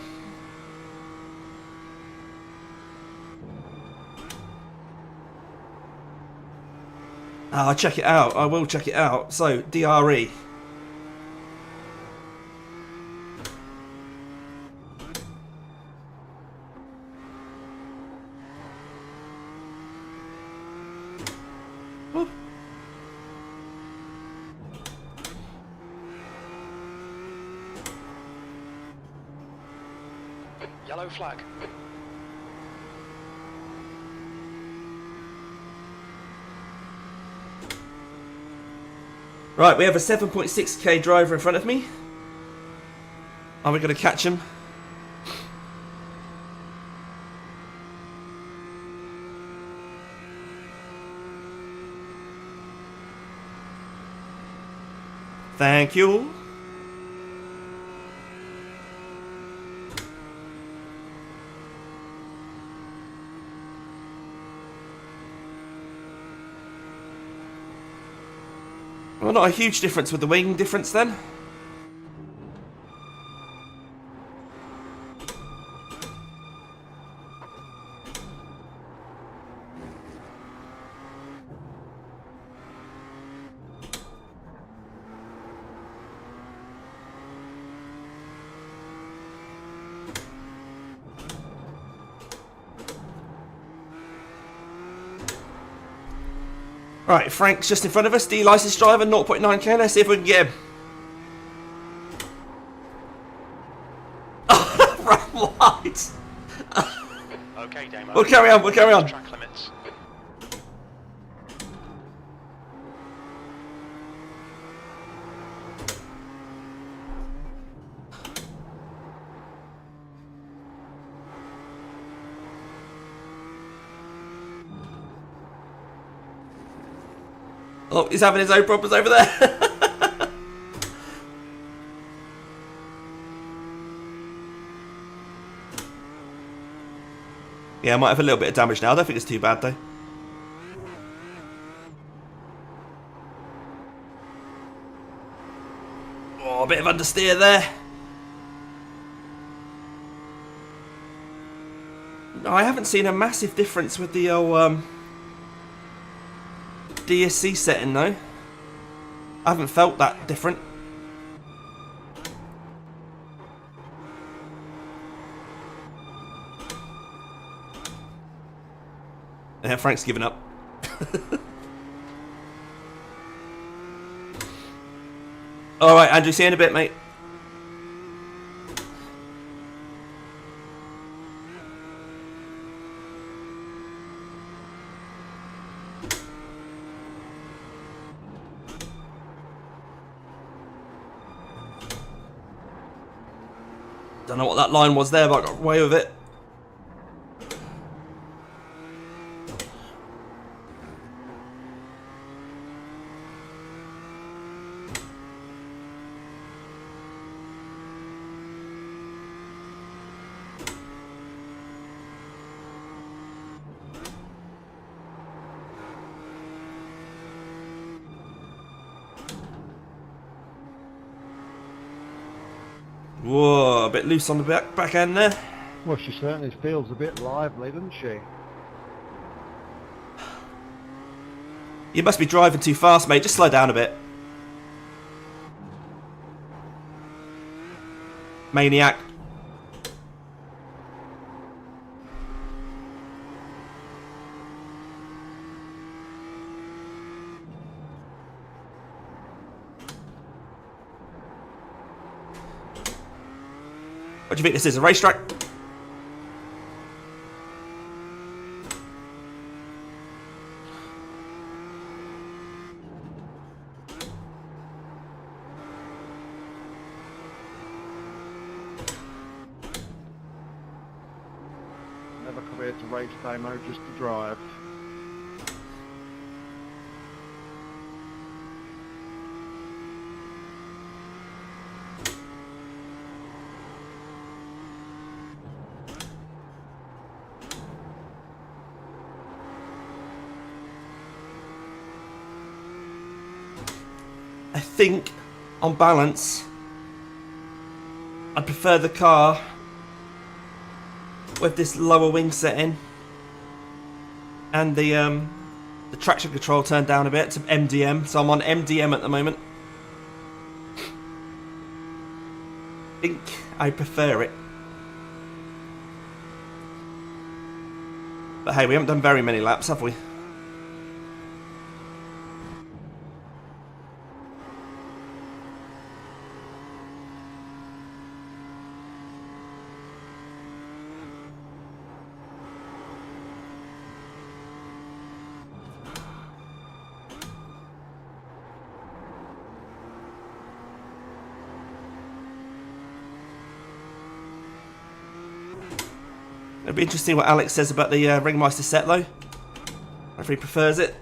I'll check it out. I will check it out. So, DRE. Yellow flag. Right, we have a 7.6k driver in front of me. Are we going to catch him? Thank you. Well, not a huge difference with the wing difference then. Right, Frank's just in front of us, the licensed driver, 0.9k, let's see if we can get him. Right. Okay, Damo. We'll carry on, we'll carry on. Track limits. Oh, he's having his own problems over there. Yeah, I might have a little bit of damage now. I don't think it's too bad though. Oh, a bit of understeer there. No, I haven't seen a massive difference with the old DSC setting though. I haven't felt that different. Yeah, Frank's given up. Alright, Andrew, see you in a bit, mate. Don't know what that line was there, but I got away with it. Whoa, a bit loose on the back end there. Well, she certainly feels a bit lively, doesn't she? You must be driving too fast, mate. Just slow down a bit. Maniac. What do you think this is, a racetrack? Never come here to race demo, just to drive. I think, on balance, I'd prefer the car with this lower wing setting and the traction control turned down a bit to MDM. So I'm on MDM at the moment. I think I prefer it. But hey, we haven't done very many laps, have we? It'll be interesting what Alex says about the Ringmeister set, though. If he prefers it.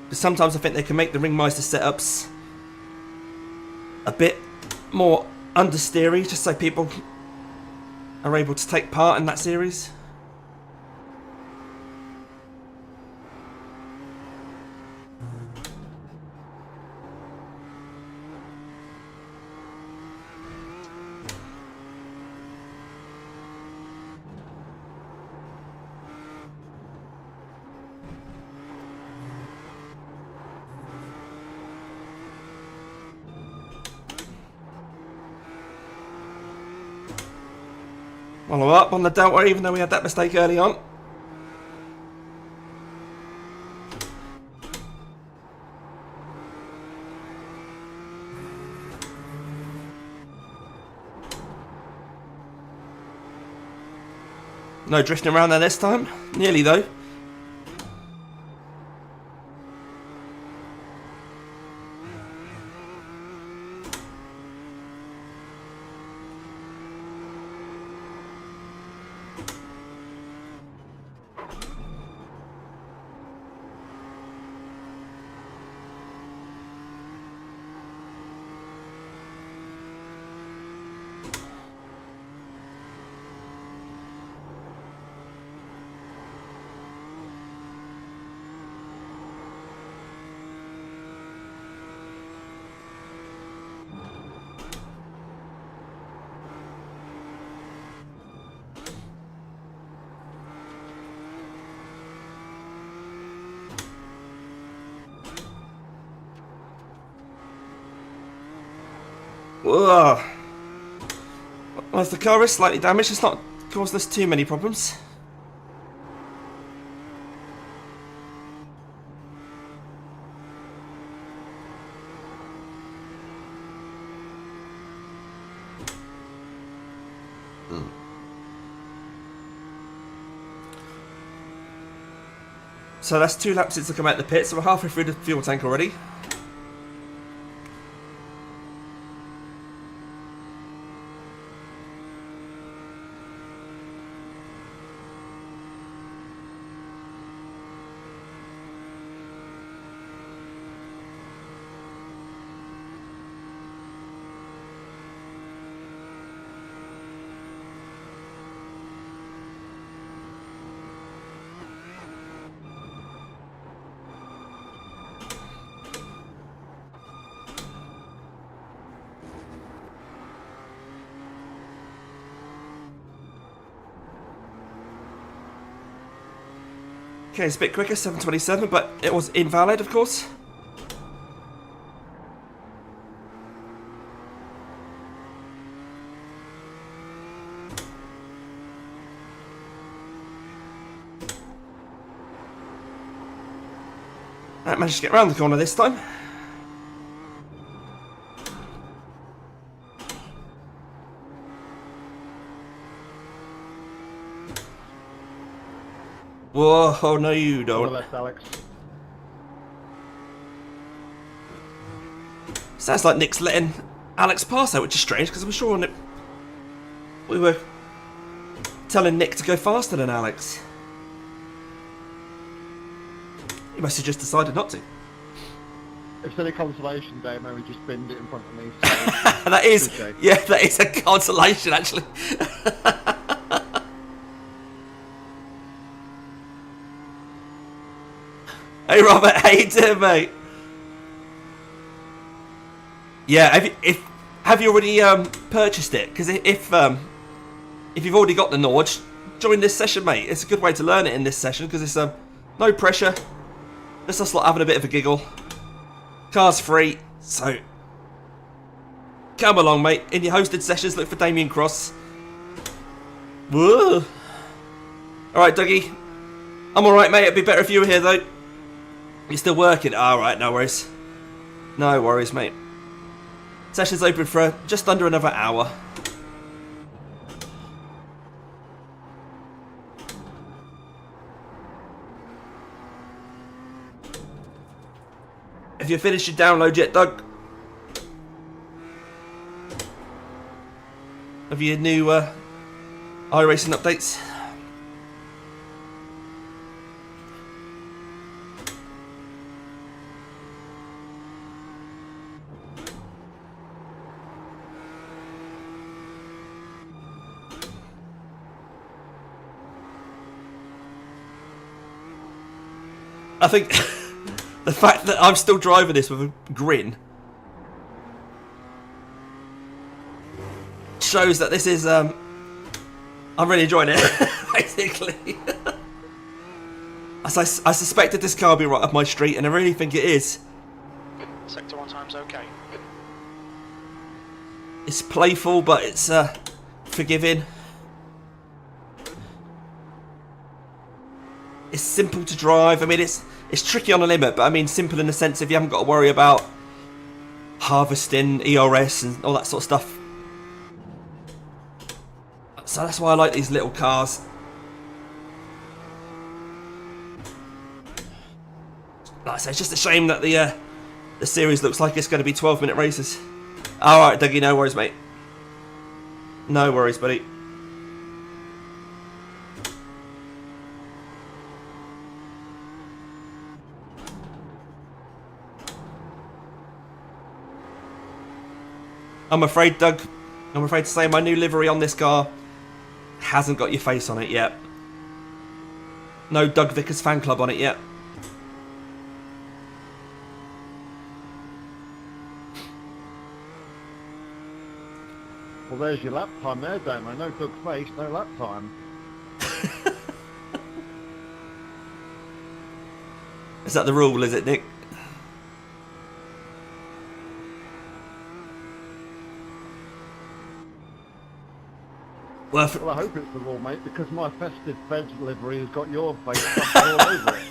Because sometimes I think they can make the Ringmeister setups a bit more understeery, just so people are able to take part in that series. Follow up on the Delta, even though we had that mistake early on. No drifting around there this time. Nearly though. Whoa. Whilst the car is slightly damaged, it's not caused us too many problems. So that's 2 laps since I come out the pit, so we're halfway through the fuel tank already. Okay, it's a bit quicker, 7:27, but it was invalid, of course. I managed to get around the corner this time. Whoa, oh no you don't. Left, Alex. Sounds like Nick's letting Alex pass out, which is strange, because I'm sure we were telling Nick to go faster than Alex. He must have just decided not to. If it's any consolation, Dave, maybe just binned it in front of me. So That is, yeah, that is a consolation, actually. Hey Robert, how you doing, mate? Yeah, have you already purchased it? Because if you've already got the Nords, join this session, mate. It's a good way to learn it in this session because it's no pressure. Just us like having a bit of a giggle. Car's free, so come along, mate. In your hosted sessions, look for Damien Cross. Whoa! All right, Dougie. I'm all right, mate. It'd be better if you were here, though. You're still working? Alright, no worries. No worries, mate. Session's open for just under another hour. Have you finished your download yet, Doug? of your new iRacing updates? I think the fact that I'm still driving this with a grin shows that this is I'm really enjoying it. Basically, I suspected this car would be right up my street, and I really think it is. Sector 1 time's okay. It's playful, but it's forgiving. It's simple to drive. I mean, it's tricky on the limit, but I mean simple in the sense of you haven't got to worry about harvesting, ERS, and all that sort of stuff. So that's why I like these little cars. Like I say, it's just a shame that the series looks like it's going to be 12-minute races. Alright, Dougie, no worries, mate. No worries, buddy. I'm afraid, Doug, I'm afraid to say my new livery on this car hasn't got your face on it yet. No Doug Vickers fan club on it yet. Well, there's your lap time there, Damo. No Doug face, no lap time. Is that the rule, is it, Nick? Well, Well, I hope it's the rule, mate, because my festive Feds livery has got your face stuffed all over it.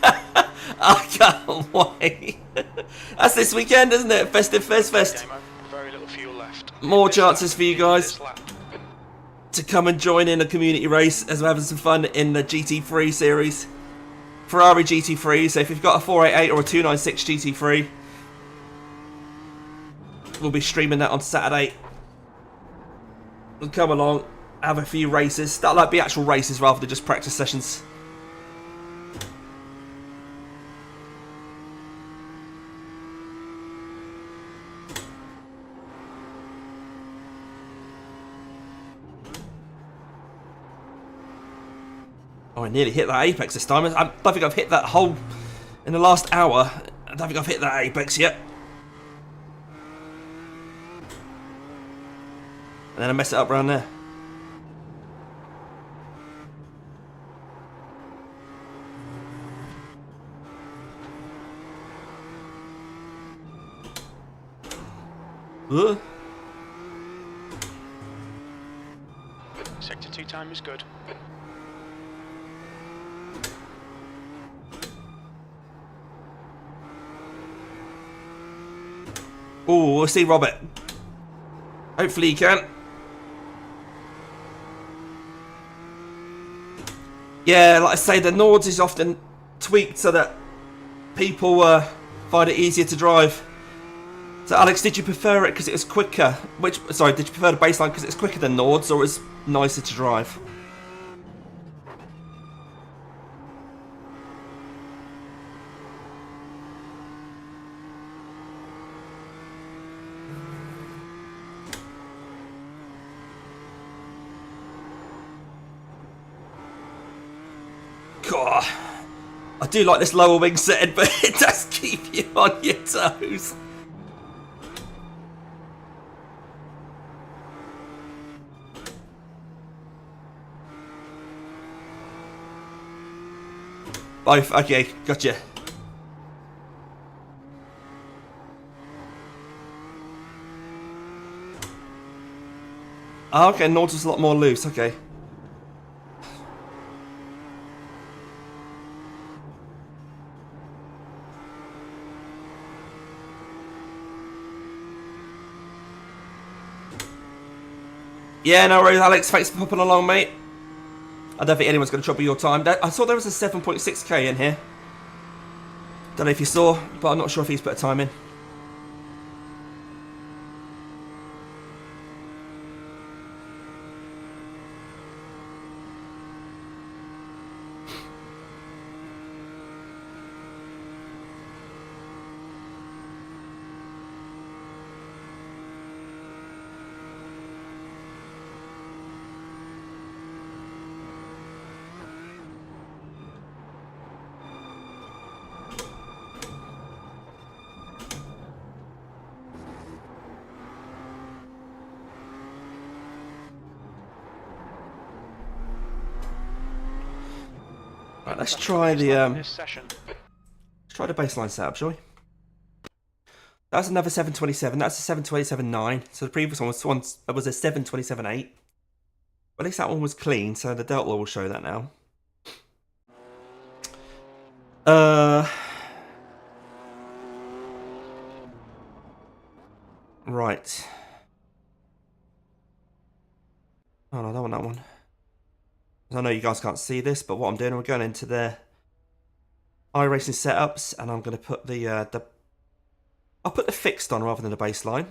I can't wait. That's this weekend, isn't it? Festive Fest. Demo, very little fuel left. More This chances lap, for you guys this lap. to come and join in a community race as we're having some fun in the GT3 series. Ferrari GT3, so if you've got a 488 or a 296 GT3, we'll be streaming that on Saturday. We'll come along, have a few races. That'll like be actual races rather than just practice sessions. Oh, I nearly hit that apex this time. I don't think I've hit that hole in the last hour. I don't think I've hit that apex yet. And then I mess it up around there. Ugh. Sector 2 time is good. Oh, we'll see Robert. Hopefully he can. Yeah, like I say, the Nords is often tweaked so that people find it easier to drive. So Alex, did you prefer it because it was quicker? Sorry, did you prefer the baseline because it's quicker than Nords, or it's nicer to drive? God, I do like this lower wing setting, but it does keep you on your toes. Both, okay, gotcha. Oh, okay, Nords was a lot more loose, okay. Yeah, no worries, Alex. Thanks for popping along, mate. I don't think anyone's going to trouble your time. I saw there was a 7.6k in here. Don't know if you saw, but I'm not sure if he's put a time in. Right, let's try the This session. let's try the baseline setup, shall we? That's another 727. That's a 727.9. So the previous one was a 727.8. At least that one was clean, so the delta will show that now. Right. Oh no, I don't want that one. I know you guys can't see this, but what I'm doing, we're going into the iRacing setups, and I'm going to put I'll put the fixed on rather than the baseline.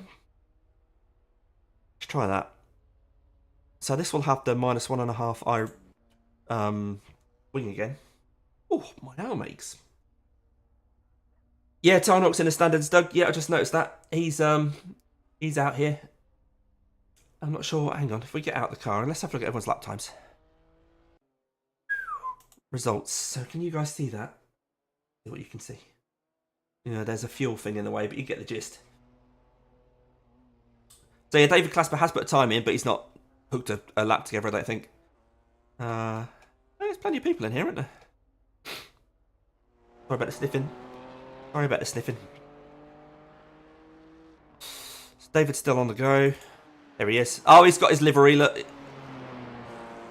Let's try that. So this will have the -1.5 wing again. Oh, my arm aches. Yeah, Tarnock's in the standards, Doug. Yeah, I just noticed that. He's out here. I'm not sure. Hang on. If we get out of the car, and let's have a look at everyone's lap times. Results. So can you guys see that? See what you can see. You know, there's a fuel thing in the way, but you get the gist. So yeah, David Clasper has put a time in, but he's not hooked a lap together, I don't think. There's plenty of people in here, aren't there? Sorry about the sniffing. Sorry about the sniffing. So David's still on the go. There he is. Oh, he's got his livery, look.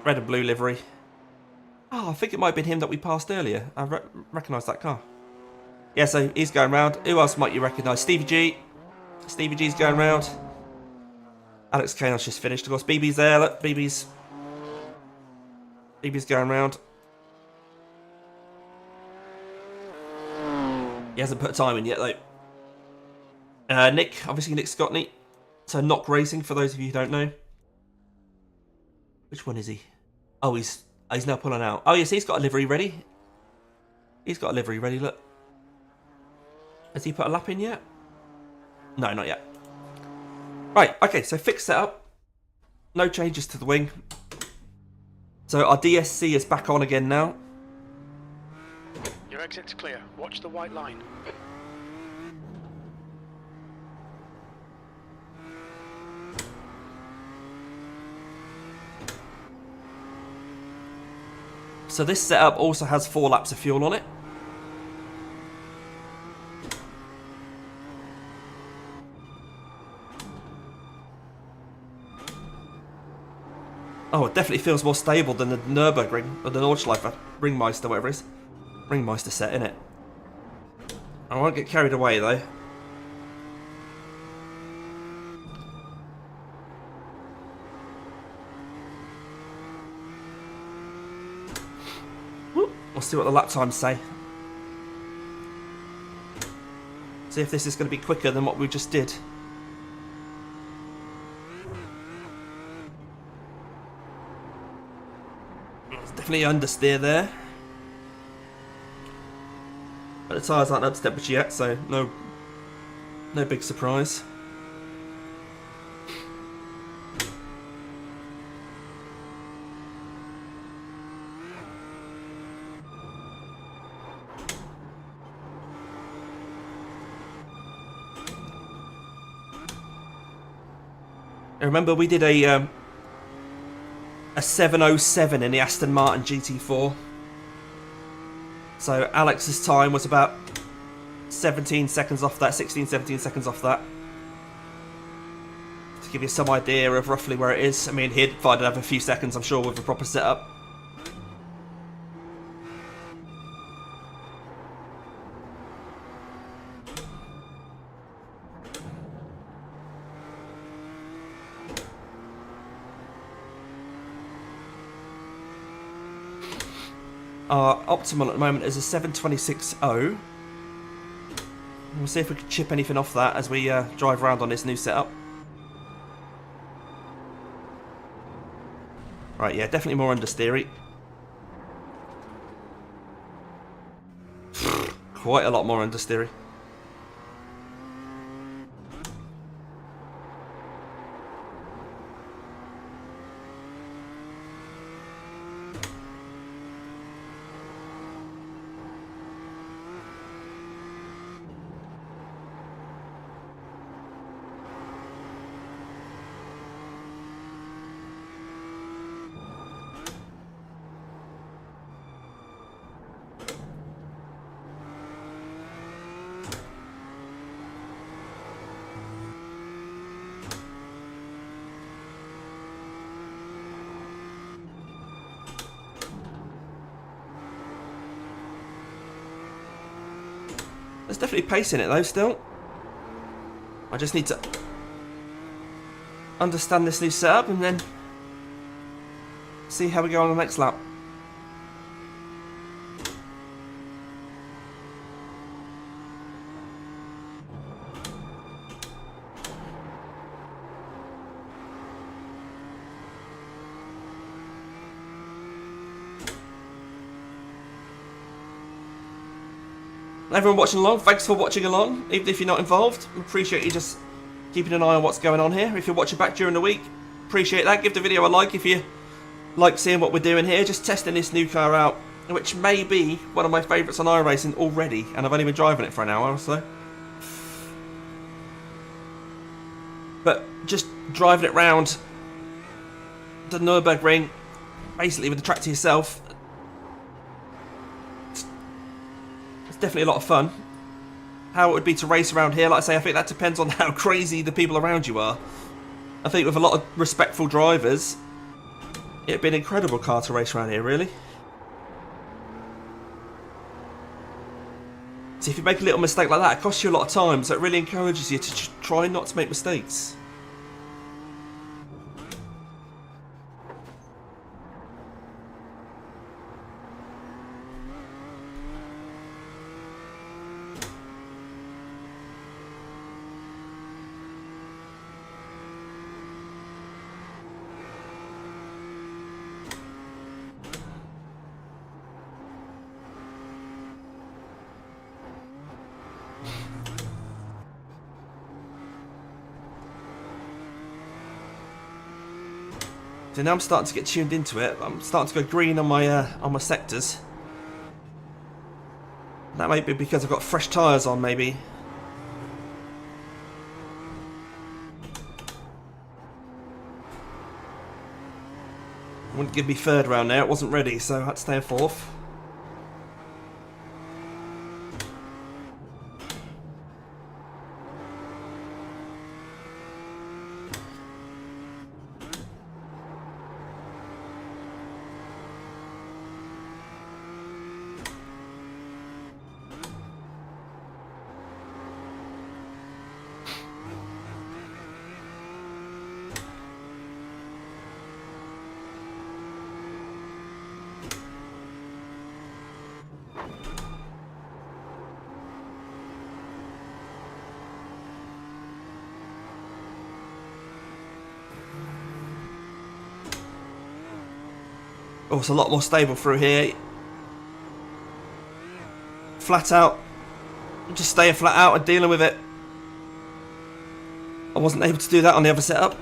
Red and blue livery. Oh, I think it might have been him that we passed earlier. I recognise that car. Yeah, so he's going round. Who else might you recognise? Stevie G. Stevie G's going round. Alex Kane's just finished. Of course, BB's there. Look, BB's going round. He hasn't put a time in yet, though. Nick, obviously Nick Scottney. So Knock Racing, for those of you who don't know. Which one is he? Oh, he's now pulling out. Oh, yes, he's got a livery ready. He's got a livery ready, look. Has he put a lap in yet? No, not yet. Right, okay, so fixed setup. No changes to the wing. So our DSC is back on again now. Your exit's clear. Watch the white line. So this setup also has 4 laps of fuel on it. Oh, it definitely feels more stable than the Nürburgring, or the Nordschleife Ringmeister, whatever it is. Ringmeister set, innit? I won't get carried away, though. We'll see what the lap times say. See if this is going to be quicker than what we just did. Definitely understeer there. But the tyres aren't up to temperature yet, so no big surprise. I remember we did a 707 in the Aston Martin GT4. So Alex's time was about 17 seconds off that, 16, 17 seconds off that. To give you some idea of roughly where it is. I mean, he'd find another few seconds, I'm sure, with a proper setup. Our optimal at the moment is a 726.0. We'll see if we can chip anything off that as we drive around on this new setup. Right, yeah, definitely more understeery. Quite a lot more understeery. definitely pace in it though still. I just need to understand this new setup and then see how we go on the next lap. Everyone watching along, thanks for watching along, even if you're not involved. Appreciate you just keeping an eye on what's going on here. If you're watching back during the week, appreciate that. Give the video a like if you like seeing what we're doing here. Just testing this new car out, which may be one of my favourites on iRacing already, and I've only been driving it for an hour or so. But just driving it round the Nürburgring, basically with the track to yourself, it's definitely a lot of fun. How it would be to race around here, like I say, I think that depends on how crazy the people around you are. I think with a lot of respectful drivers, it'd be an incredible car to race around here, really. So if you make a little mistake like that, it costs you a lot of time, so it really encourages you to try not to make mistakes. So now I'm starting to get tuned into it. I'm starting to go green on my sectors. That might be because I've got fresh tyres on, maybe. Wouldn't give me third round there. It wasn't ready, so I had to stay in fourth. Oh, it's a lot more stable through here. Flat out. Just staying flat out and dealing with it. I wasn't able to do that on the other setup.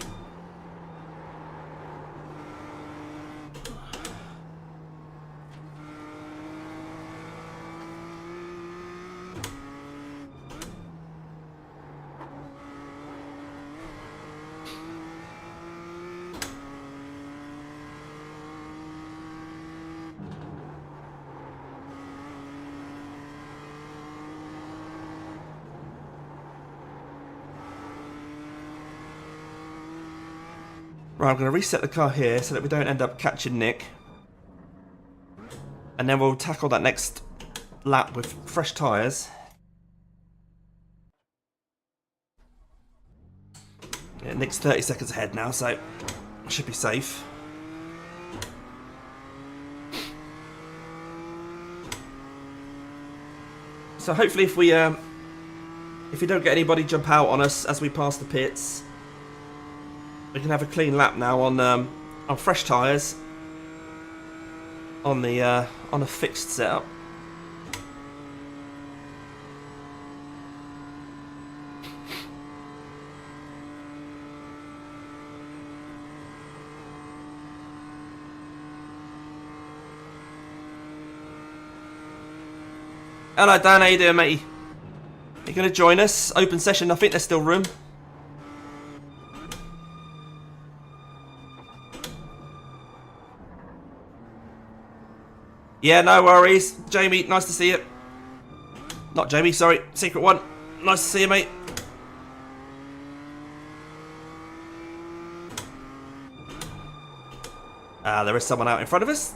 Right, I'm going to reset the car here so that we don't end up catching Nick. And then we'll tackle that next lap with fresh tyres. Yeah, Nick's 30 seconds ahead now, so I should be safe. So hopefully if we don't get anybody jump out on us as we pass the pits, we can have a clean lap now on fresh tyres on a fixed setup. Hello Dan, how you doing, matey? You gonna join us? Open session, I think there's still room. Yeah, no worries. Jamie, nice to see you. Not Jamie, sorry. Secret One. Nice to see you, mate. There is someone out in front of us.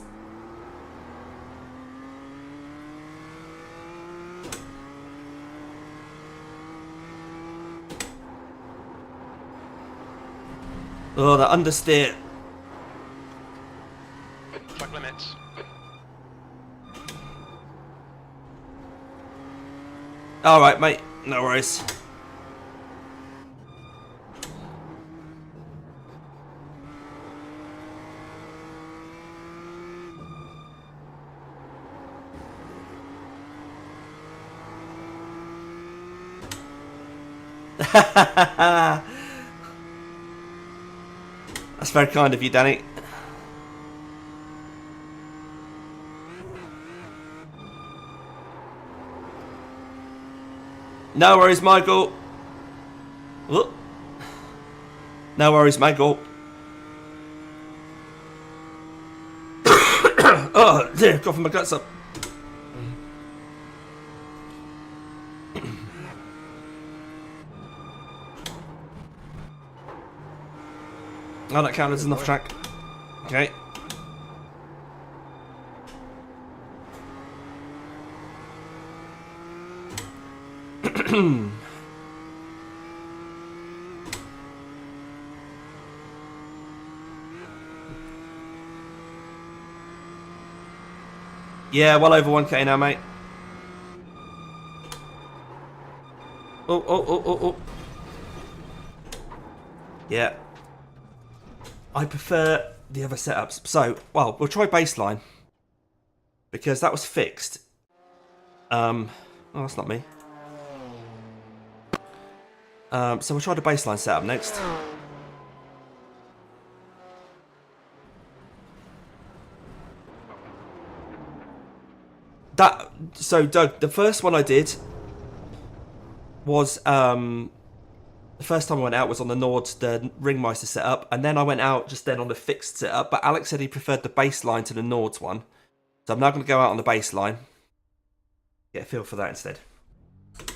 Oh, that understeer. Flag limits. Alright, mate. No worries. That's very kind of you, Danny. No worries, Michael. Whoop. No worries, Michael. Oh, dear, coughing my guts up. Oh, that counted as enough track. Okay. Yeah, well over 1k now, mate. Oh. Yeah. I prefer the other setups. So, well, we'll try baseline. Because that was fixed. Oh, that's not me. So we'll try the baseline setup next. So Doug, the first one I did was the first time I went out was on the Nords, the Ringmeister setup, and then I went out just then on the fixed setup, but Alex said he preferred the baseline to the Nords one. So I'm now going to go out on the baseline. Get a feel for that instead. We've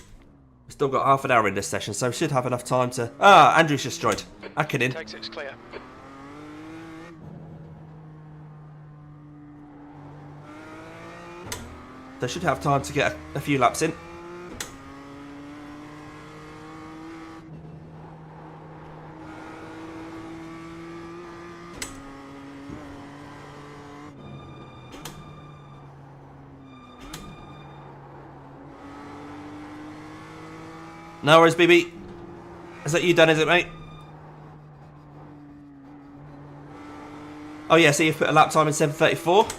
still got half an hour in this session, so we should have enough time to... Ah, Andrew's just joined. Hacking in. Take 6 clear. So should have time to get a few laps in. No worries, BB. Is that you done, is it, mate? Oh yeah, so you've put a lap time in 7:34.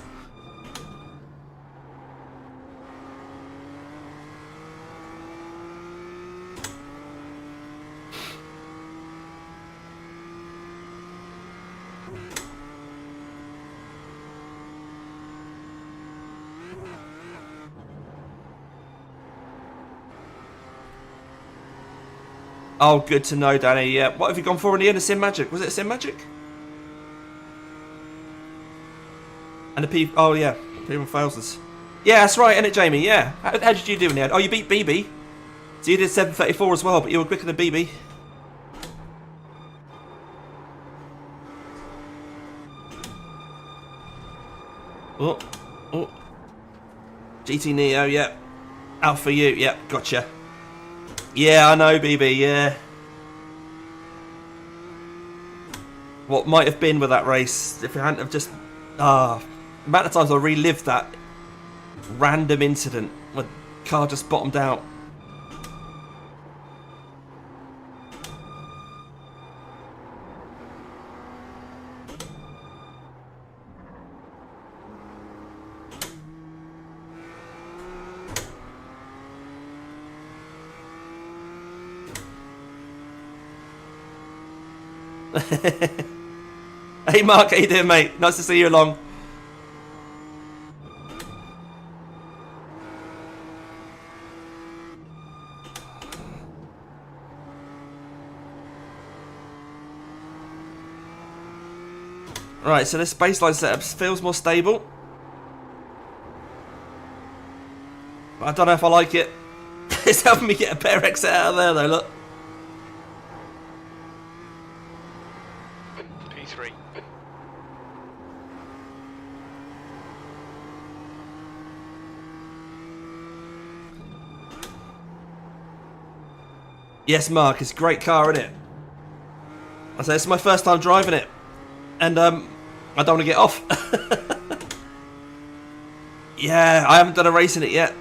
Oh, good to know, Danny. Yeah. What have you gone for in the end? A Sim Magic? Was it a Sim Magic? And the P... Oh, yeah. People fails us. Yeah, that's right, innit, Jamie? Yeah. How did you do in the end? Oh, you beat BB. So you did 7:34 as well, but you were quicker than BB. Oh. GT Neo, yeah. Alpha U, yeah. Gotcha. Yeah, I know, BB, yeah. What might have been with that race if it hadn't have just... the amount of times I relived that random incident when the car just bottomed out. Hey Mark, how you doing, mate? Nice to see you along. Right, so this baseline setup feels more stable. But I don't know if I like it. It's helping me get a better exit out of there though, look. P3. Yes, Mark, it's a great car, isn't it? I say it's my first time driving it, and I don't want to get off. Yeah, I haven't done a race in it yet.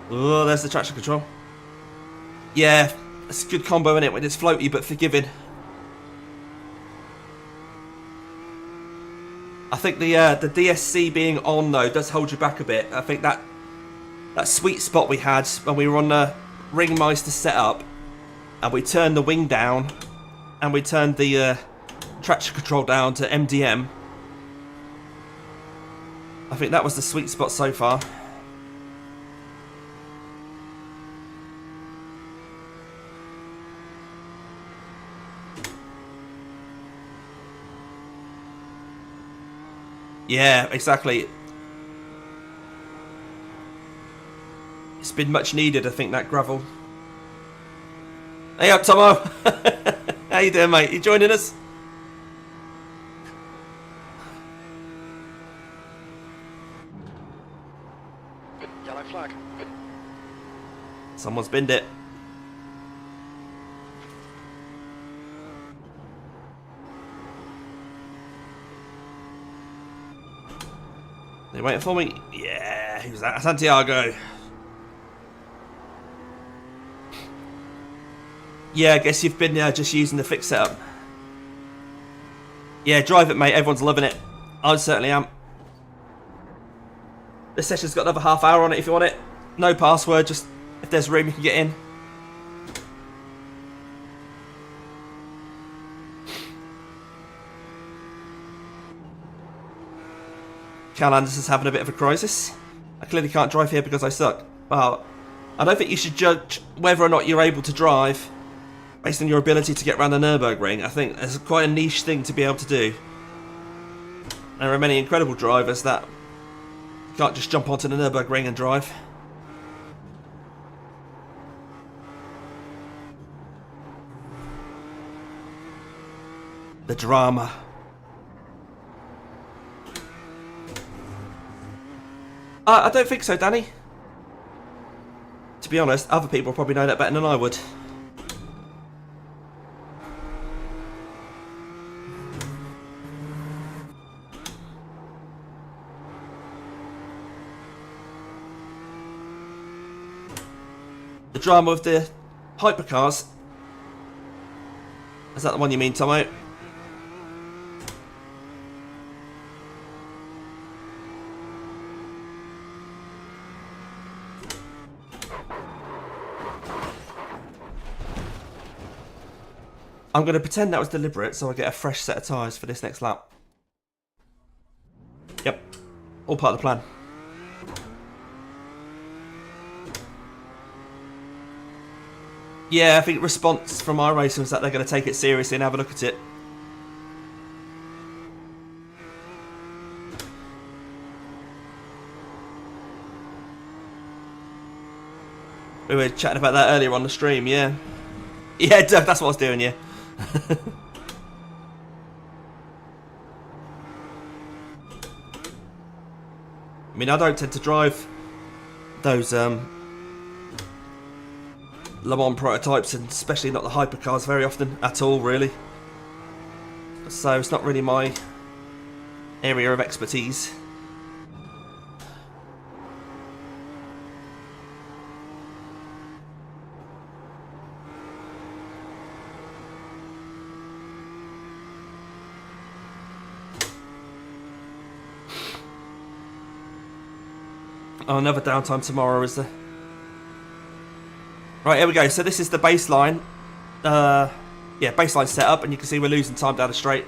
Oh, there's the traction control. Yeah, it's a good combo in it when it's floaty but forgiving. I think the DSC being on though does hold you back a bit. I think that sweet spot we had when we were on the Ringmeister setup, and we turned the wing down, and we turned the traction control down to MDM. I think that was the sweet spot so far. Yeah, exactly. It's been much needed, I think, that gravel. Hey up, Tomo! How you doing, mate? You joining us? Yellow flag. Someone's binned it. They waiting for me? Yeah, who's that? Santiago. Yeah, I guess you've been just using the fixed setup. Yeah, drive it, mate. Everyone's loving it. I certainly am. This session's got another half hour on it if you want it. No password, just if there's room you can get in. Cal Anderson's having a bit of a crisis. I clearly can't drive here because I suck. Well, I don't think you should judge whether or not you're able to drive based on your ability to get around the Nürburgring. I think it's quite a niche thing to be able to do. There are many incredible drivers that can't just jump onto the Nürburgring and drive. The drama. I don't think so, Danny. To be honest, other people probably know that better than I would. The drama of the hypercars. Is that the one you mean, Tomo? I'm going to pretend that was deliberate so I get a fresh set of tyres for this next lap. Yep, all part of the plan. Yeah, I think response from iRacing was that they're going to take it seriously and have a look at it. We were chatting about that earlier on the stream, yeah. Yeah, Doug, that's what I was doing, yeah. I mean, I don't tend to drive those Le Mans prototypes, and especially not the hypercars very often at all, really. So it's not really my area of expertise. Oh, another downtime tomorrow, is there? Right, here we go. So this is the baseline. Yeah, baseline setup, and you can see we're losing time down the straight.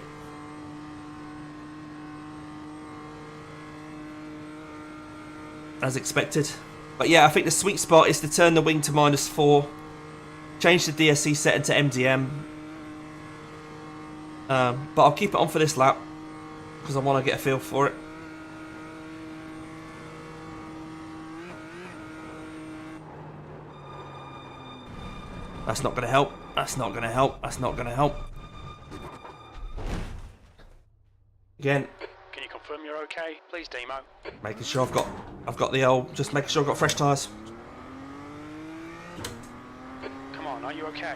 As expected. But yeah, I think the sweet spot is to turn the wing to -4. Change the DSC setting to MDM. But I'll keep it on for this lap, because I want to get a feel for it. That's not going to help. That's not going to help. That's not going to help. Again. Can you confirm you're okay, please, Demo? Making sure I've got the old. Just making sure I've got fresh tyres. on, are you okay?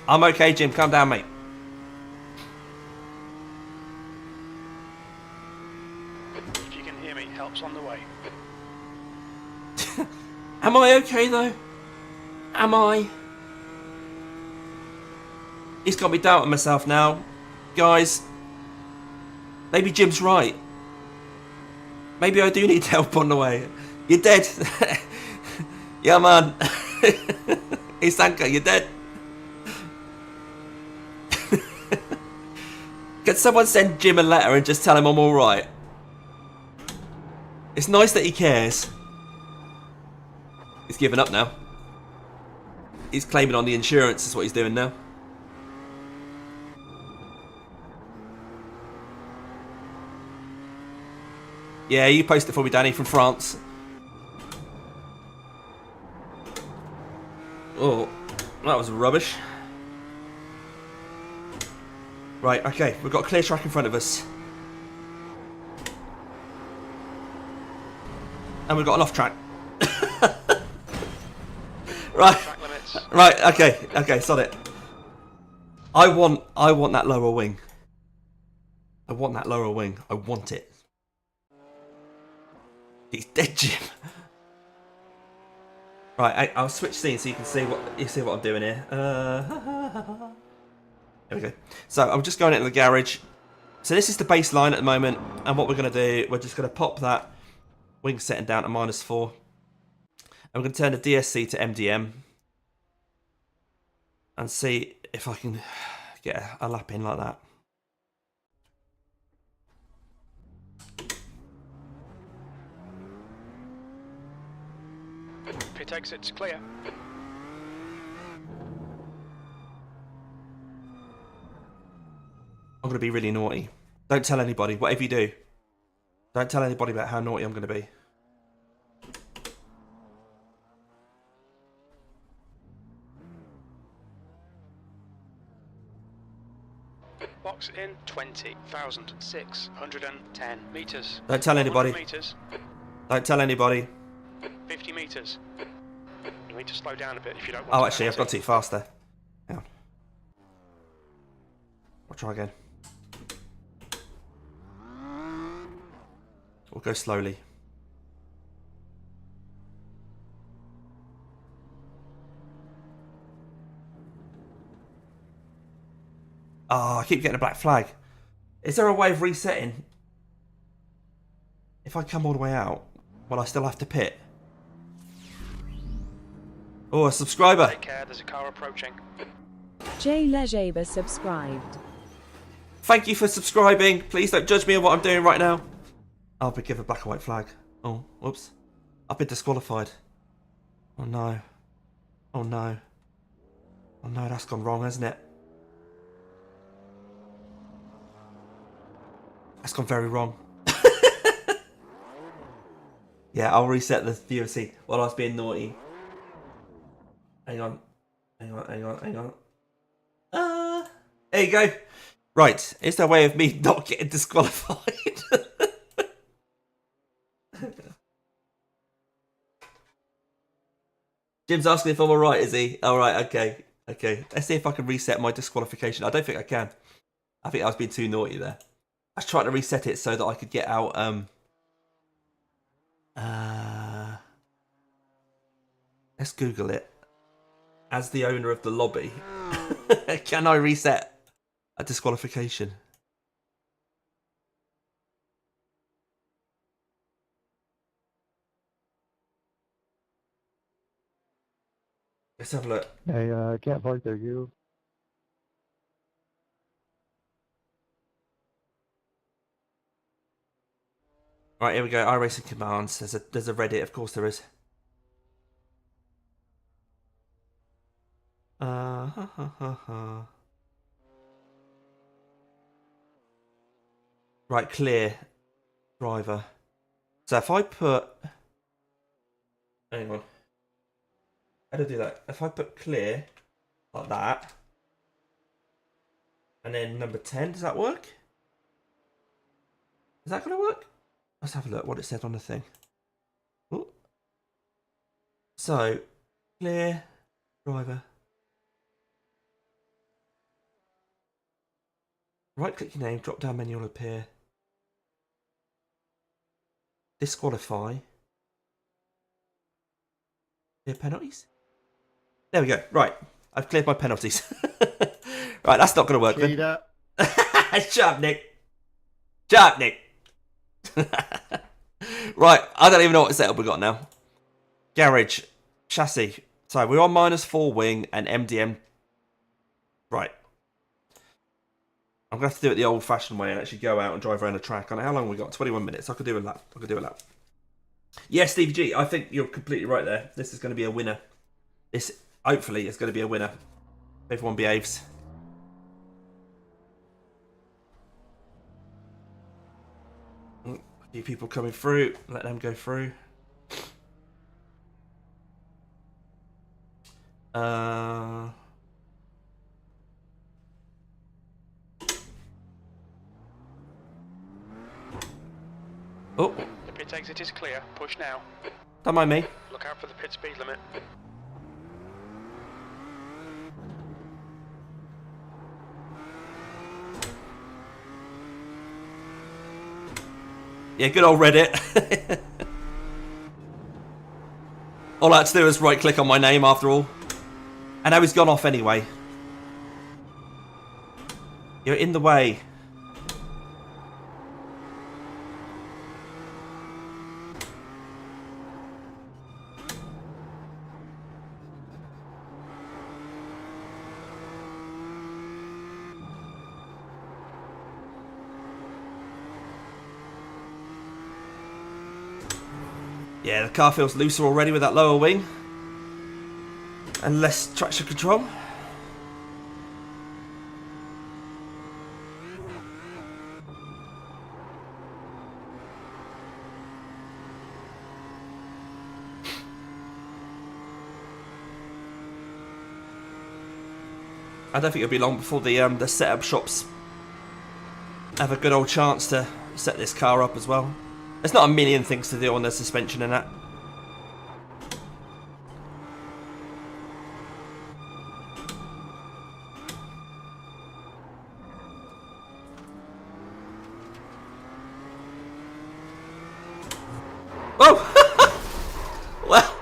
I'm okay, Jim. Calm down, mate. If you can hear me, help's on the way. Am I okay, though? Am I? He's got me doubting myself now. Guys, maybe Jim's right. Maybe I do need help on the way. You're dead. Yeah, man. Hey, Sanka, you're dead. Can someone send Jim a letter and just tell him I'm alright? It's nice that he cares. He's given up now. He's claiming on the insurance, is what he's doing now. Yeah, you post it for me, Danny, from France. Oh, that was rubbish. Right, okay, we've got a clear track in front of us. And we've got an off track. Right. Track limits. Right, okay, sod it. I want that lower wing. I want that lower wing. I want it. He's dead, Jim. Right, I'll switch scenes so you can see what I'm doing here. There we go. So I'm just going into the garage. So this is the baseline at the moment, and what we're going to do, we're just going to pop that wing setting down to -4, and we're going to turn the DSC to MDM, and see if I can get a lap in like that. Pit exit's clear. I'm going to be really naughty. Don't tell anybody, whatever you do. Don't tell anybody about how naughty I'm going to be. Box in 20,610 meters. Don't tell anybody. 100 meters. Don't tell anybody. 50 meters. You need to slow down a bit if you don't want Oh, to actually, I've gone too fast there. Hang on. I'll try again. We'll go slowly. Oh, I keep getting a black flag. Is there a way of resetting? If I come all the way out, will I still have to pit? Oh, a subscriber. Take care, there's a car approaching. Jay Lejeber subscribed. Thank you for subscribing. Please don't judge me on what I'm doing right now. I'll be given a black and white flag. Oh, whoops. I've been disqualified. Oh no. Oh no. Oh no, that's gone wrong, hasn't it? That's gone very wrong. Yeah, I'll reset the VOC while I was being naughty. Hang on. Hang on. There you go. Right, is there a way of me not getting disqualified? Jim's asking if I'm alright, is he? Alright, okay. Let's see if I can reset my disqualification. I don't think I can. I think I was being too naughty there. I was trying to reset it so that I could get out, let's Google it. As the owner of the lobby, can I reset a disqualification? Let's have a look. Hey, get voice there, you. Right, here we go. iRacing commands. There's a Reddit, of course there is. Right, clear driver. So if I put, hang on, how do I do that? If I put clear like that, and then number 10, does that work? Is that going to work? Let's have a look what it said on the thing. Ooh. So, clear driver. Right click your name, drop down menu will appear. Disqualify. Clear penalties? There we go. Right. I've cleared my penalties. Right, that's not going to work then. Cheater. Shut up, Nick. Shut up, Nick. Right, I don't even know what setup we got now. Garage. Chassis. So we're on -4 wing and MDM. Right. I'm going to have to do it the old-fashioned way and actually go out and drive around the track. I know how long we got? 21 minutes. I could do a lap. Yeah, Steve G, I think you're completely right there. This is going to be a winner. This, hopefully, is going to be a winner. Everyone behaves. A few people coming through. Let them go through. Oh, The pit exit is clear. Push now. don't mind me. Look out for the pit speed limit. Yeah, good old Reddit. All I had to do was right click on my name after all. And now he's gone off anyway. You're in the way. Yeah, the car feels looser already with that lower wing. And less traction control. I don't think it'll be long before the setup shops have a good old chance to set this car up as well. There's not a million things to do on the suspension and that. Oh! Well,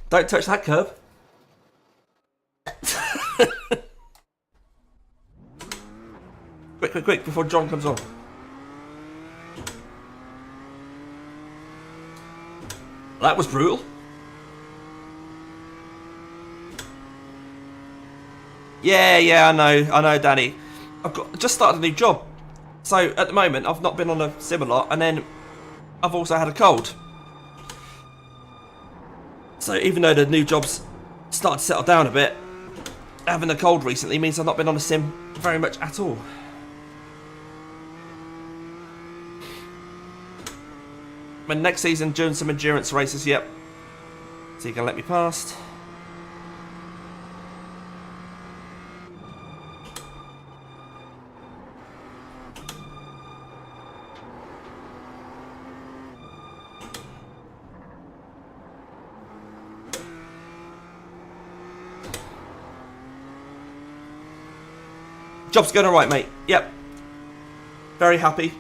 don't touch that curb. Quick, before John comes on. That was brutal. Yeah, I know, Danny. I've just started a new job. So, at the moment, I've not been on a sim a lot, and then I've also had a cold. So, even though the new job's started to settle down a bit, having a cold recently means I've not been on a sim very much at all. And next season, doing some endurance races, yep. So you can let me past. Job's going alright, mate. Yep. Very happy.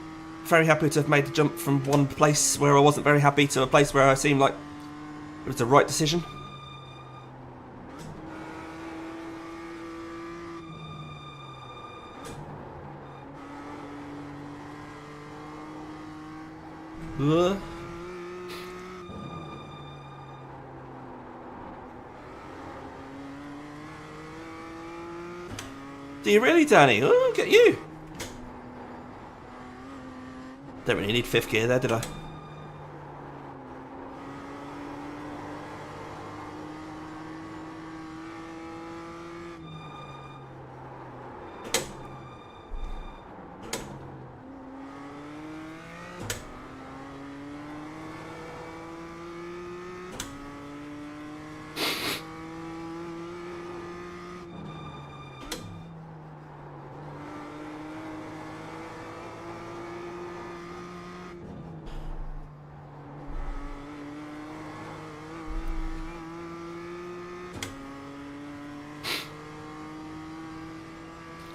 Very happy to have made the jump from one place where I wasn't very happy to a place where I seemed like it was the right decision. Do you really, Danny? Oh, look at you. Don't really need fifth gear there, did I?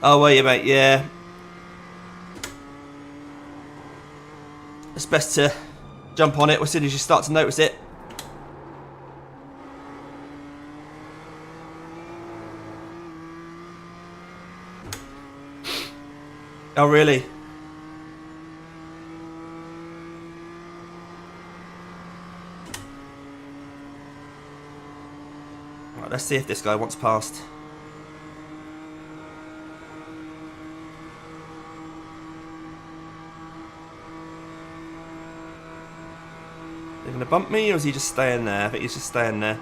Oh, were you, mate? Yeah. It's best to jump on it as soon as you start to notice it. Oh, really? Right, let's see if this guy wants past. They're going to bump me, or is he just staying there? I think he's just staying there.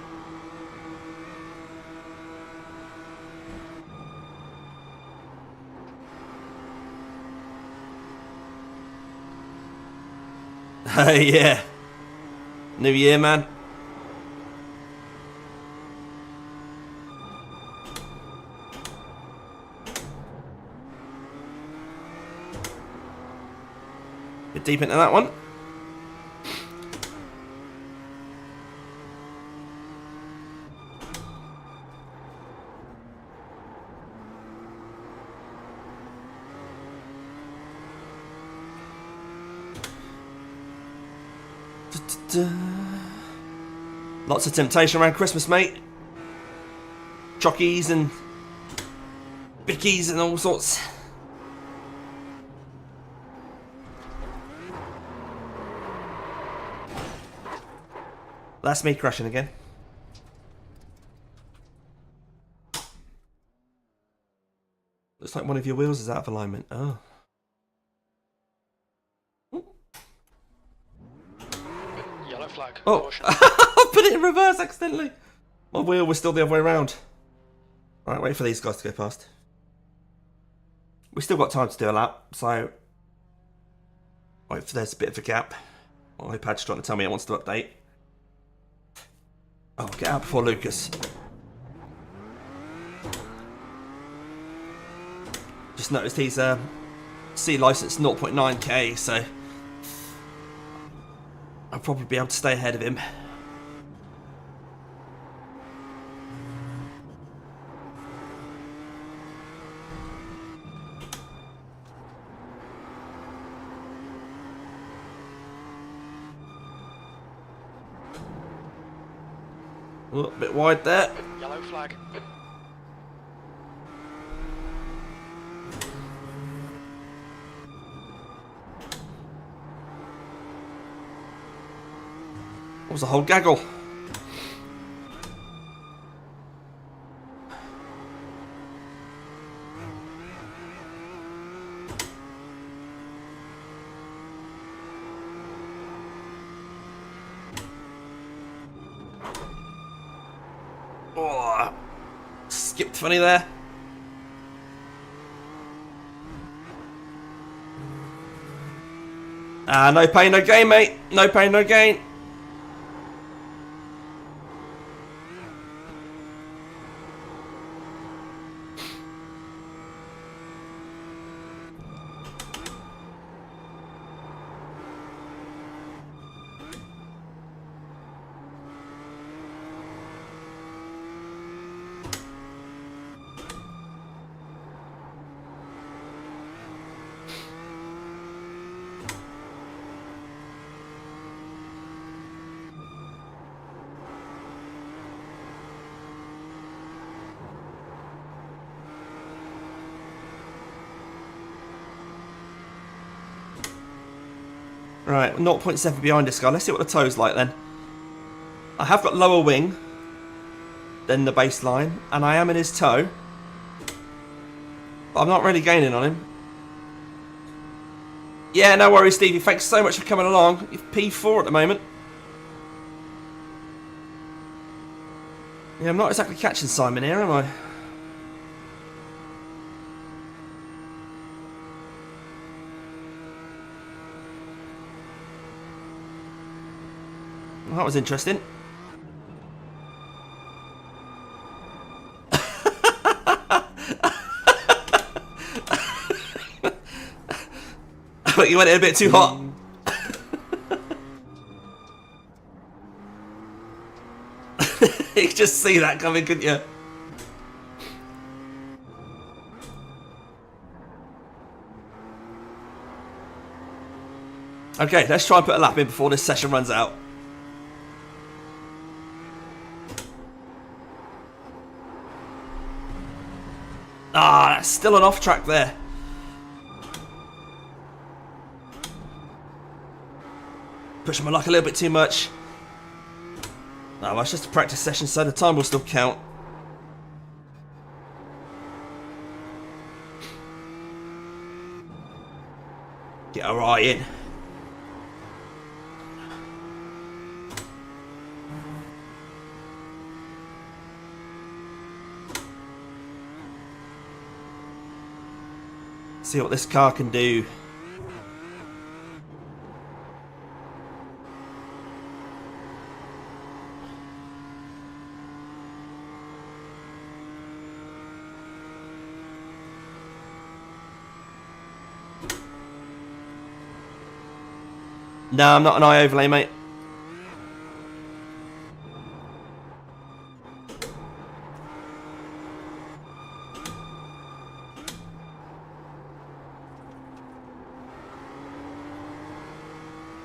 Hey, yeah. New year, man. Bit deep into that one. Lots of temptation around Christmas, mate. Chockies and bickies and all sorts. That's me crashing again. Looks like one of your wheels is out of alignment. Oh. Yellow flag. Oh, Caution. I put it in reverse accidentally. My wheel was still the other way around. Right, wait for these guys to go past. We've still got time to do a lap, so wait for there's a bit of a gap. My iPad's trying to tell me it wants to update. Oh, get out before Lucas. Just noticed he's C license 0.9k, so I'll probably be able to stay ahead of him. A little bit wide there. Yellow flag. What was the whole gaggle? Oh, skipped funny there. Ah, no pain, no gain, mate. No pain, no gain. Right, 0.7 behind this guy. Let's see what the toe's like then. I have got lower wing than the baseline, and I am in his toe. But I'm not really gaining on him. Yeah, no worries, Stevie. Thanks so much for coming along. You're P4 at the moment. Yeah, I'm not exactly catching Simon here, am I? Well, that was interesting. But you went in a bit too hot. You could just see that coming, couldn't you? Okay, let's try and put a lap in before this session runs out. Ah, that's still an off track there. Pushing my luck a little bit too much. No, well, it's just a practice session, so the time will still count. Get a right in. See what this car can do. No, I'm not an eye overlay, mate.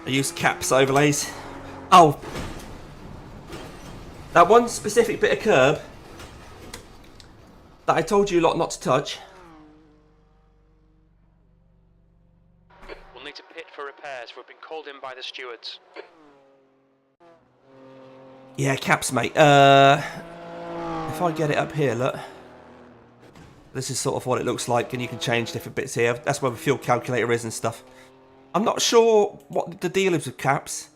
I use caps overlays. Oh, that one specific bit of curb that I told you lot not to touch. We'll need to pit for repairs. We've been called in by the stewards. Yeah, caps, mate. If I get it up here, look. This is sort of what it looks like, and you can change different bits here. That's where the fuel calculator is and stuff. I'm not sure what the deal is with caps.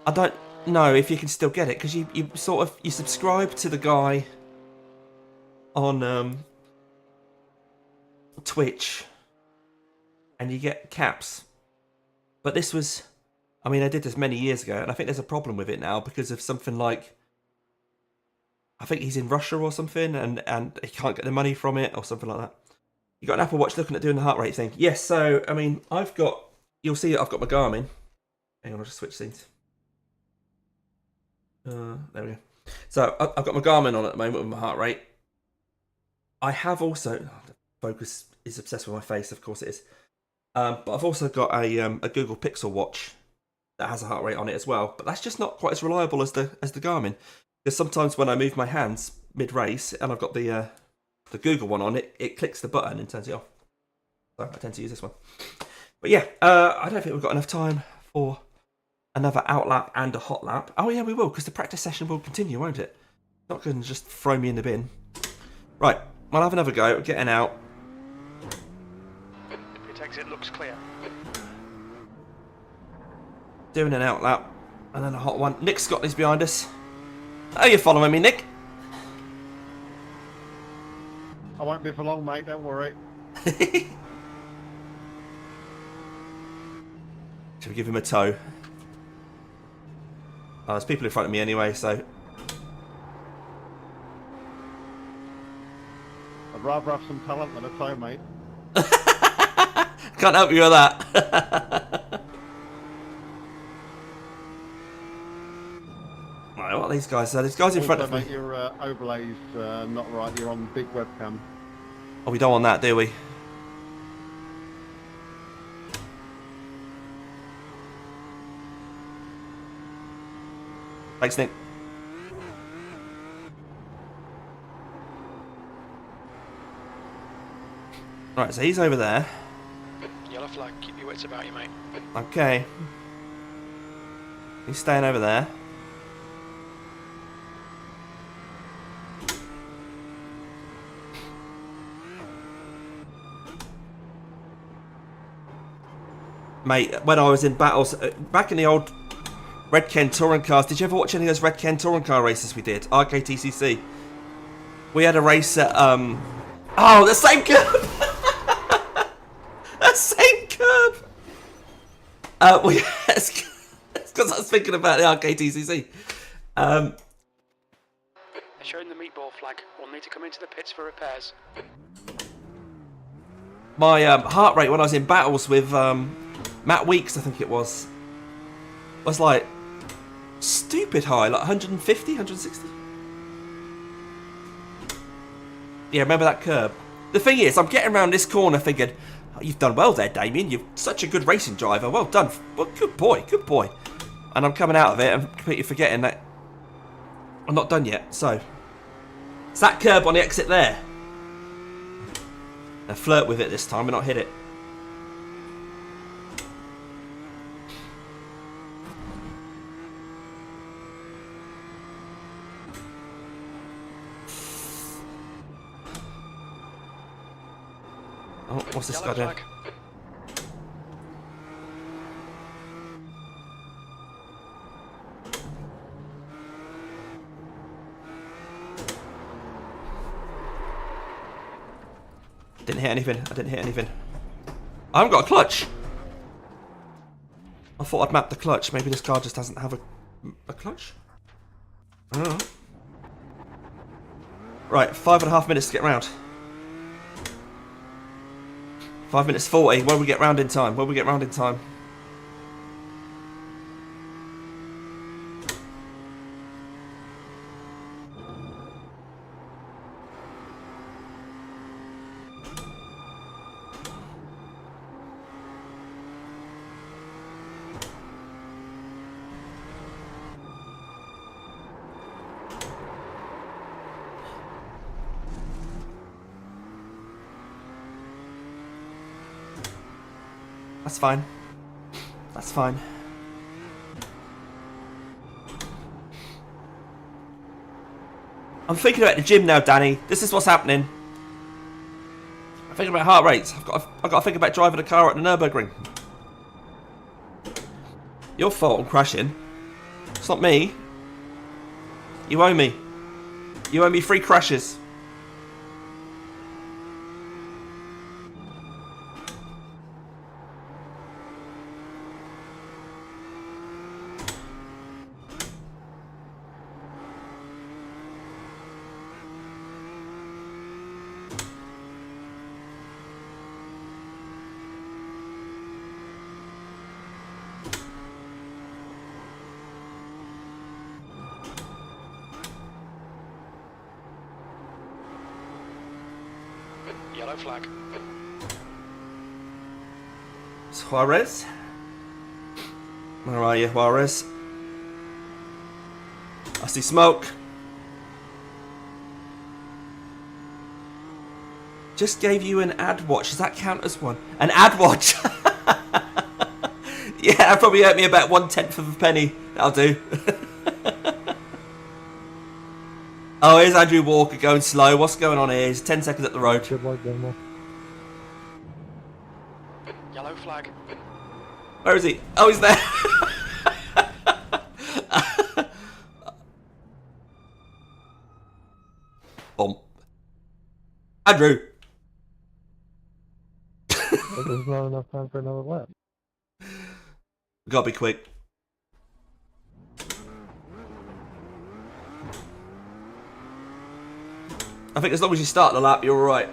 I don't know if you can still get it, because you subscribe to the guy on Twitch, and you get caps. But this was, I mean, I did this many years ago, and I think there's a problem with it now because of something like, I think he's in Russia or something, and he can't get the money from it or something like that. You got an Apple Watch looking at doing the heart rate thing. Yes, so, I mean, you'll see I've got my Garmin. Hang on, I'll just switch scenes. There we go. So, I've got my Garmin on at the moment with my heart rate. I have also, the focus is obsessed with my face, of course it is. But I've also got a Google Pixel watch that has a heart rate on it as well. But that's just not quite as reliable as the Garmin. Because sometimes when I move my hands mid-race and I've got the Google one on, it clicks the button and turns it off. So I tend to use this one. But yeah, I don't think we've got enough time for another out lap and a hot lap. Oh yeah, we will, because the practice session will continue, won't it? Not going to just throw me in the bin. Right, we'll have another go at getting out. The pit exit looks clear. Doing an out lap, and then a hot one. Nick Scotty's behind us. Are you following me, Nick? I won't be for long, mate, don't worry. Should we give him a tow? Oh, there's people in front of me anyway, so... I'd rather have some talent than a tow, mate. Can't help you with that. Right, what are these guys? So these guys in front of me. Mate, your overlay's not right. You're on big webcam. Oh, we don't want that, do we? Thanks, Nick. Right, so he's over there. Yellow flag, keep your wits about you, mate. Okay. He's staying over there. Mate, when I was in battles, back in the old Red Ken touring cars, did you ever watch any of those Red Ken touring car races we did? RKTCC. We had a race at, oh, the same curb! The same curb! It's because I was thinking about the RKTCC. They're showing the meatball flag. We'll need to come into the pits for repairs. My heart rate when I was in battles with Matt Weeks, I think it was like stupid high, like 150, 160. Yeah, remember that curb? The thing is, I'm getting around this corner thinking, Oh, you've done well there, Damien. You're such a good racing driver. Well done. Well, good boy, good boy. And I'm coming out of it and completely forgetting that I'm not done yet. So, it's that curb on the exit there. Now flirt with it this time and not hit it. Oh, what's this guy Yellow doing? flag. Didn't hit anything. I didn't hit anything. I haven't got a clutch. I thought I'd map the clutch. Maybe this car just doesn't have a clutch. I don't know. Right, 5.5 minutes to get round. 5 minutes 40. When we get round in time? When we get round in time? That's fine. That's fine. I'm thinking about the gym now, Danny. This is what's happening. I'm thinking about heart rates. I've got to think about driving a car at the Nürburgring. Your fault I'm crashing. It's not me. You owe me. You owe me 3 crashes. Yellow flag. Juarez? Where are you, Juarez? I see smoke. Just gave you an ad watch. Does that count as one? An ad watch? Yeah, that probably hurt me about 1/10 of a penny. That'll do. Oh, here's Andrew Walker going slow. What's going on here? He's 10 seconds up the road. Good luck, Demo. Yellow flag. Where is he? Oh, he's there. Boom. Andrew. There's not enough time for another lap. We gotta be quick. I think as long as you start the lap, you're alright.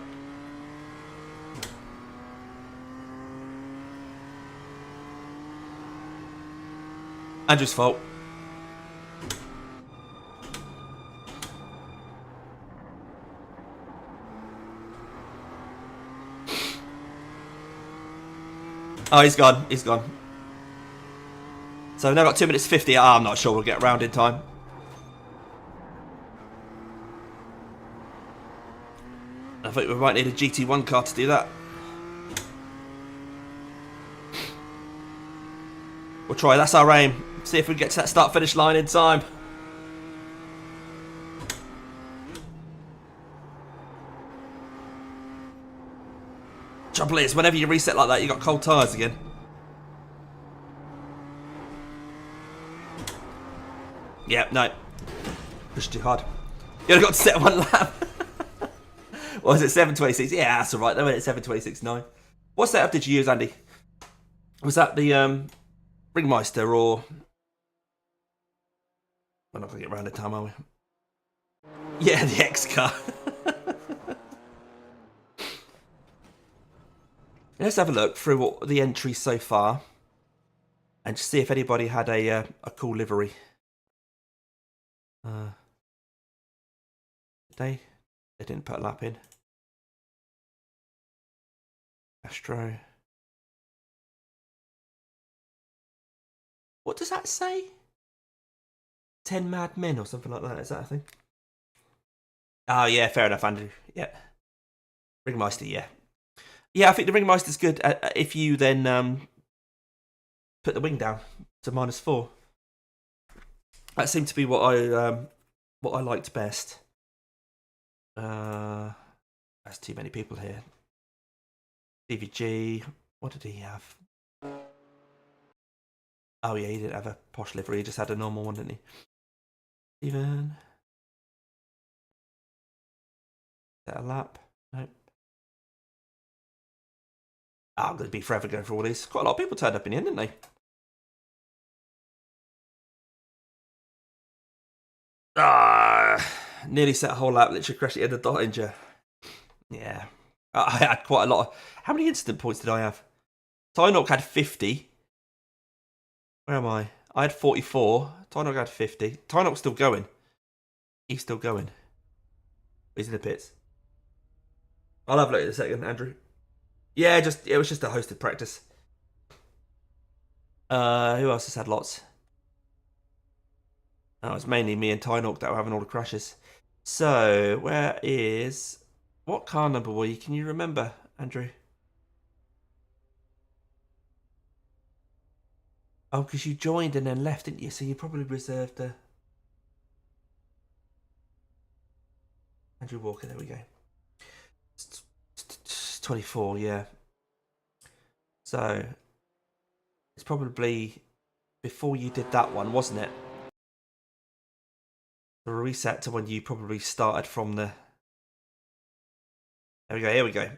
Andrew's fault. Oh, he's gone. He's gone. So we've now got 2 minutes 50. Oh, I'm not sure we'll get around in time. I think we might need a GT1 car to do that. We'll try. That's our aim. See if we can get to that start-finish line in time. Trouble is, whenever you reset like that, you got cold tyres again. Yeah, no. Pushed too hard. You only got to set one lap. What was it, 7:26? Yeah, that's alright. They went at 7:26.9. What setup did you use, Andy? Was that the Ringmeister or... We're not going to get round in time, are we? Yeah, the X car. Let's have a look through what the entries so far and just see if anybody had a cool livery. They didn't put a lap in. Astro. What does that say? 10 Mad Men or something like that. Is that a thing? Oh, yeah, fair enough, Andrew. Yeah. Ringmeister, yeah. Yeah, I think the Ringmeister's good if you then put the wing down to -4. That seemed to be what I liked best. There's too many people here. DVG, what did he have? Oh yeah, he didn't have a posh livery, he just had a normal one, didn't he? Even set a lap? Nope. Oh, I'm going to be forever going for all these. Quite a lot of people turned up in the end, didn't they? Nearly set a whole lap, literally crashed at the end of Dottinger. Yeah. I had quite a lot of... How many incident points did I have? Tynock had 50. Where am I? I had 44. Tynock had 50. Tynock's still going. He's still going. He's in the pits. I'll have a look in a second, Andrew. Yeah, it was just a hosted practice. Who else has had lots? Oh, it's mainly me and Tynock that were having all the crashes. So, where is... What car number were you? Can you remember, Andrew? Oh, because you joined and then left, didn't you? So you probably reserved a... Andrew Walker, there we go. 24, yeah. So, it's probably before you did that one, wasn't it? The reset to when you probably started from the... There we go, here we go.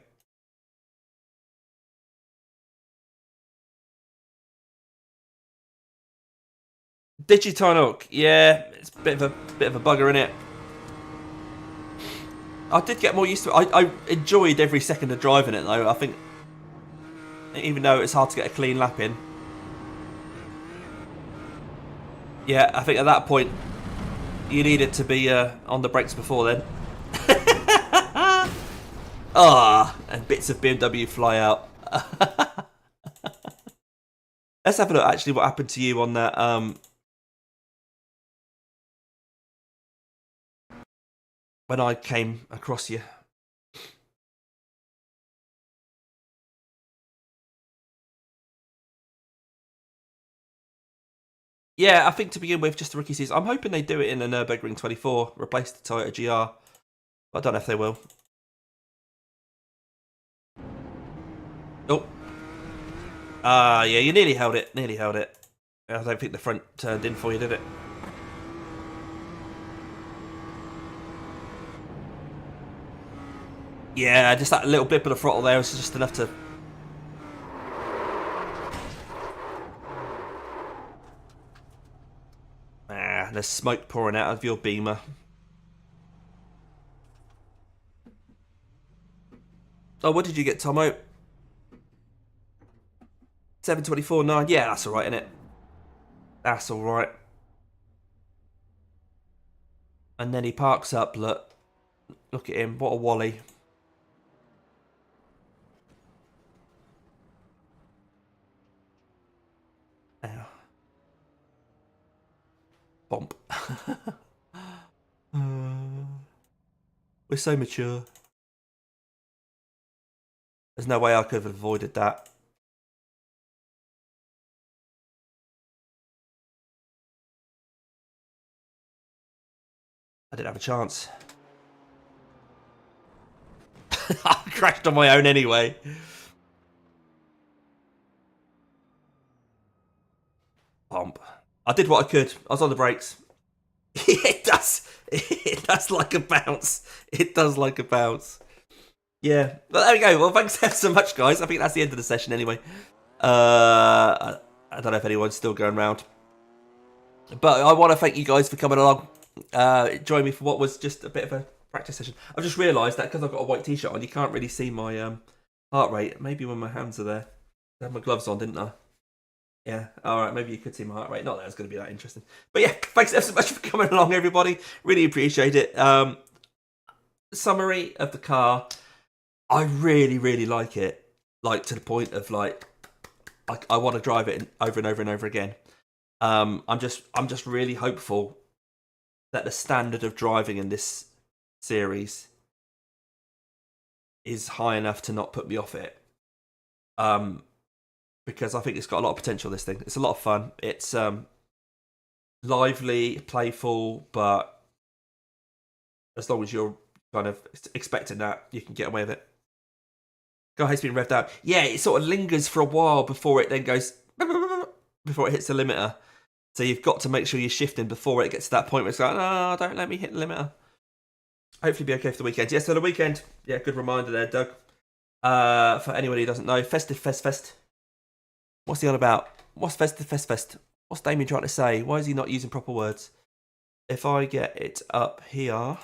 Digitynock, yeah, it's a bit of a bugger, innit? I did get more used to it. I enjoyed every second of driving it though. I think, even though it's hard to get a clean lap in. Yeah, I think at that point you needed to be on the brakes before then. And bits of BMW fly out. Let's have a look actually what happened to you on that when I came across you. Yeah, I think to begin with, just the rookie season. I'm hoping they do it in the Nürburgring 24, replace the Toyota GR. But I don't know if they will. Oh. Yeah, you nearly held it. Nearly held it. I don't think the front turned in for you, did it? Yeah, just that little blip of the throttle there was just enough to... There's smoke pouring out of your Beamer. Oh, what did you get, Tomo? 724.9. Yeah, that's alright, innit? That's alright. And then he parks up, look. Look at him, what a wally. Ow. Bomb. We're so mature. There's no way I could have avoided that. I didn't have a chance. I crashed on my own anyway. Bomb. I did what I could. I was on the brakes. It does. It does like a bounce. It does like a bounce. Yeah. Well, there we go. Well, thanks so much, guys. I think that's the end of the session anyway. I don't know if anyone's still going around. But I want to thank you guys for coming along. Join me for what was just a bit of a practice session. I've just realised that because I've got a white t-shirt on, you can't really see my heart rate. Maybe when my hands are there. I had my gloves on, didn't I? Yeah, alright, maybe you could see my heart rate. Not that it's going to be that interesting. But yeah, thanks so much for coming along, everybody. Really appreciate it. Summary of the car. I really, really like it. like to the point of like I want to drive it over and over and over again. I'm just really hopeful that the standard of driving in this series is high enough to not put me off it. Because I think it's got a lot of potential, this thing. It's a lot of fun. It's lively, playful, but as long as you're kind of expecting that, you can get away with it. Go high speed revved out. Yeah, it sort of lingers for a while before it then goes, before it hits the limiter. So you've got to make sure you're shifting before it gets to that point where it's like, no, don't let me hit the limiter. Hopefully be okay for the weekend. Yeah, so the weekend, yeah, good reminder there, Doug. For anybody who doesn't know, Festive Fest. What's he on about? What's Festive Fest? What's Damien trying to say? Why is he not using proper words? If I get it up here,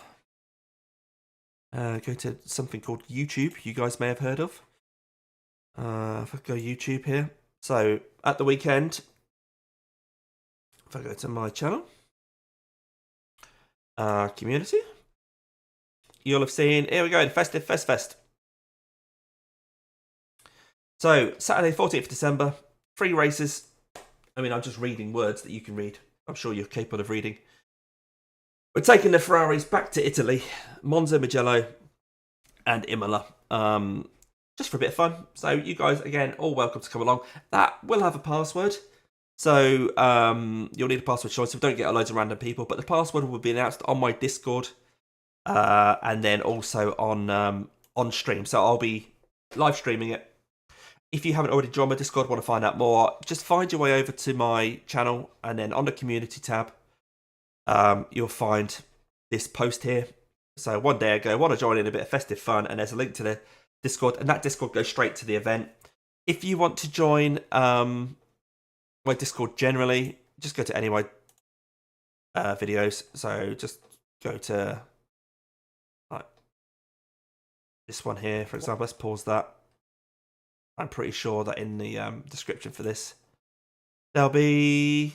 go to something called YouTube, you guys may have heard of. If I go YouTube here. So, at the weekend, if I go to my channel, community, you'll have seen, here we go, Festive Fest. So, Saturday, 14th of December, 3 races. I mean, I'm just reading words that you can read. I'm sure you're capable of reading. We're taking the Ferraris back to Italy, Monza, Mugello, and Imola. Just for a bit of fun. So, you guys, again, all welcome to come along. That will have a password. So, you'll need a password choice, so don't get loads of random people. But the password will be announced on my Discord. And then also on stream. So, I'll be live streaming it. If you haven't already joined my Discord, want to find out more, just find your way over to my channel, and then on the community tab, you'll find this post here. So one day ago, I want to join in a bit of festive fun, and there's a link to the Discord, and that Discord goes straight to the event. If you want to join my Discord generally, just go to any of my videos. So just go to like this one here, for example. Let's pause that. I'm pretty sure that in the description for this, there'll be...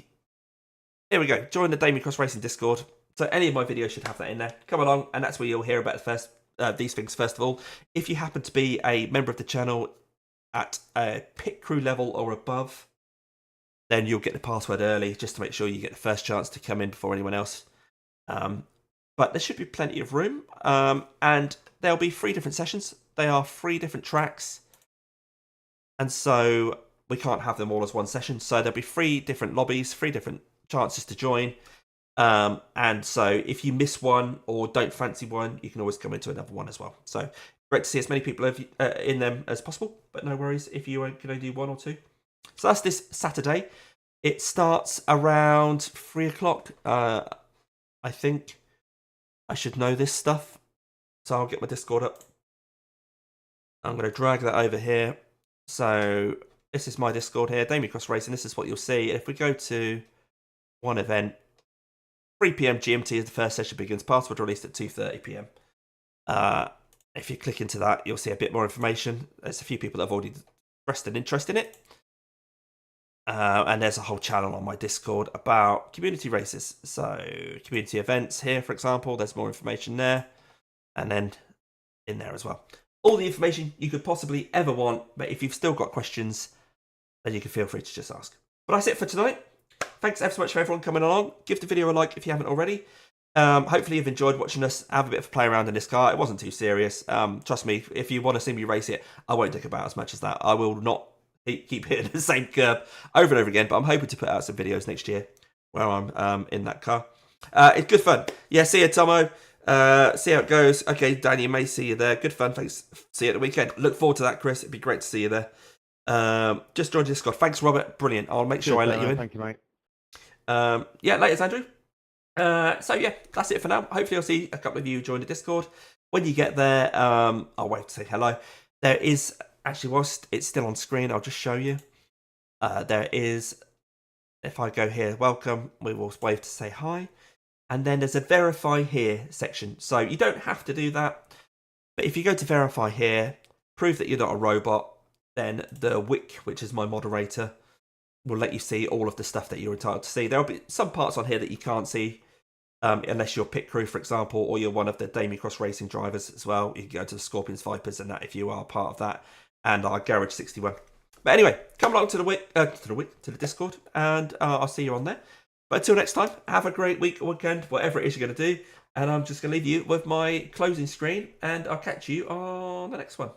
Here we go. Join the Damien Cross Racing Discord. So any of my videos should have that in there. Come along, and that's where you'll hear about these things first of all. If you happen to be a member of the channel at a pit crew level or above, then you'll get the password early, just to make sure you get the first chance to come in before anyone else. But there should be plenty of room. And there'll be 3 different sessions. They are 3 different tracks. And so we can't have them all as one session. So there'll be 3 different lobbies, 3 different chances to join. And so if you miss one or don't fancy one, you can always come into another one as well. So great to see as many people in them as possible. But no worries if you can only do 1 or 2. So that's this Saturday. It starts around 3 o'clock. I think I should know this stuff. So I'll get my Discord up. I'm going to drag that over here. So this is my Discord here, Damien Cross Racing. This is what you'll see. If we go to one event, 3 PM GMT as the first session begins. Password released at 2:30 PM. If you click into that, you'll see a bit more information. There's a few people that have already expressed an interest in it. And there's a whole channel on my Discord about community races. So community events here, for example, there's more information there. And then in there as well. All the information you could possibly ever want, but if you've still got questions, then you can feel free to just ask. But that's it for tonight. Thanks ever so much for everyone coming along. Give the video a like if you haven't already. Hopefully you've enjoyed watching us have a bit of a play around in this car. It wasn't too serious. Trust me, if you want to see me race it, I won't dick about as much as that. I will not keep hitting the same curb over and over again, but I'm hoping to put out some videos next year where I'm in that car. It's good fun. Yeah, see you, Tomo. See how it goes. Okay, Danny, you may see you there. Good fun. Thanks. See you at the weekend. Look forward to that, Chris. It'd be great to see you there. Just joined Discord. Thanks, Robert. Brilliant. I'll make sure I let you in. Thank you, mate. Yeah, later, Andrew. So yeah, that's it for now. Hopefully I'll see a couple of you join the Discord. When you get there, I'll wait to say hello. There is, actually, whilst it's still on screen, I'll just show you. There is, if I go here, welcome, we will wave to say hi. And then there's a verify here section. So you don't have to do that. But if you go to verify here, prove that you're not a robot, then the Wick, which is my moderator, will let you see all of the stuff that you're entitled to see. There'll be some parts on here that you can't see unless you're pit crew, for example, or you're one of the Damien Cross Racing drivers as well. You can go to the Scorpions, Vipers and that if you are part of that. and our Garage 61. But anyway, come along to the Discord, and I'll see you on there. But until next time, have a great week or weekend, whatever it is you're going to do. And I'm just going to leave you with my closing screen, and I'll catch you on the next one.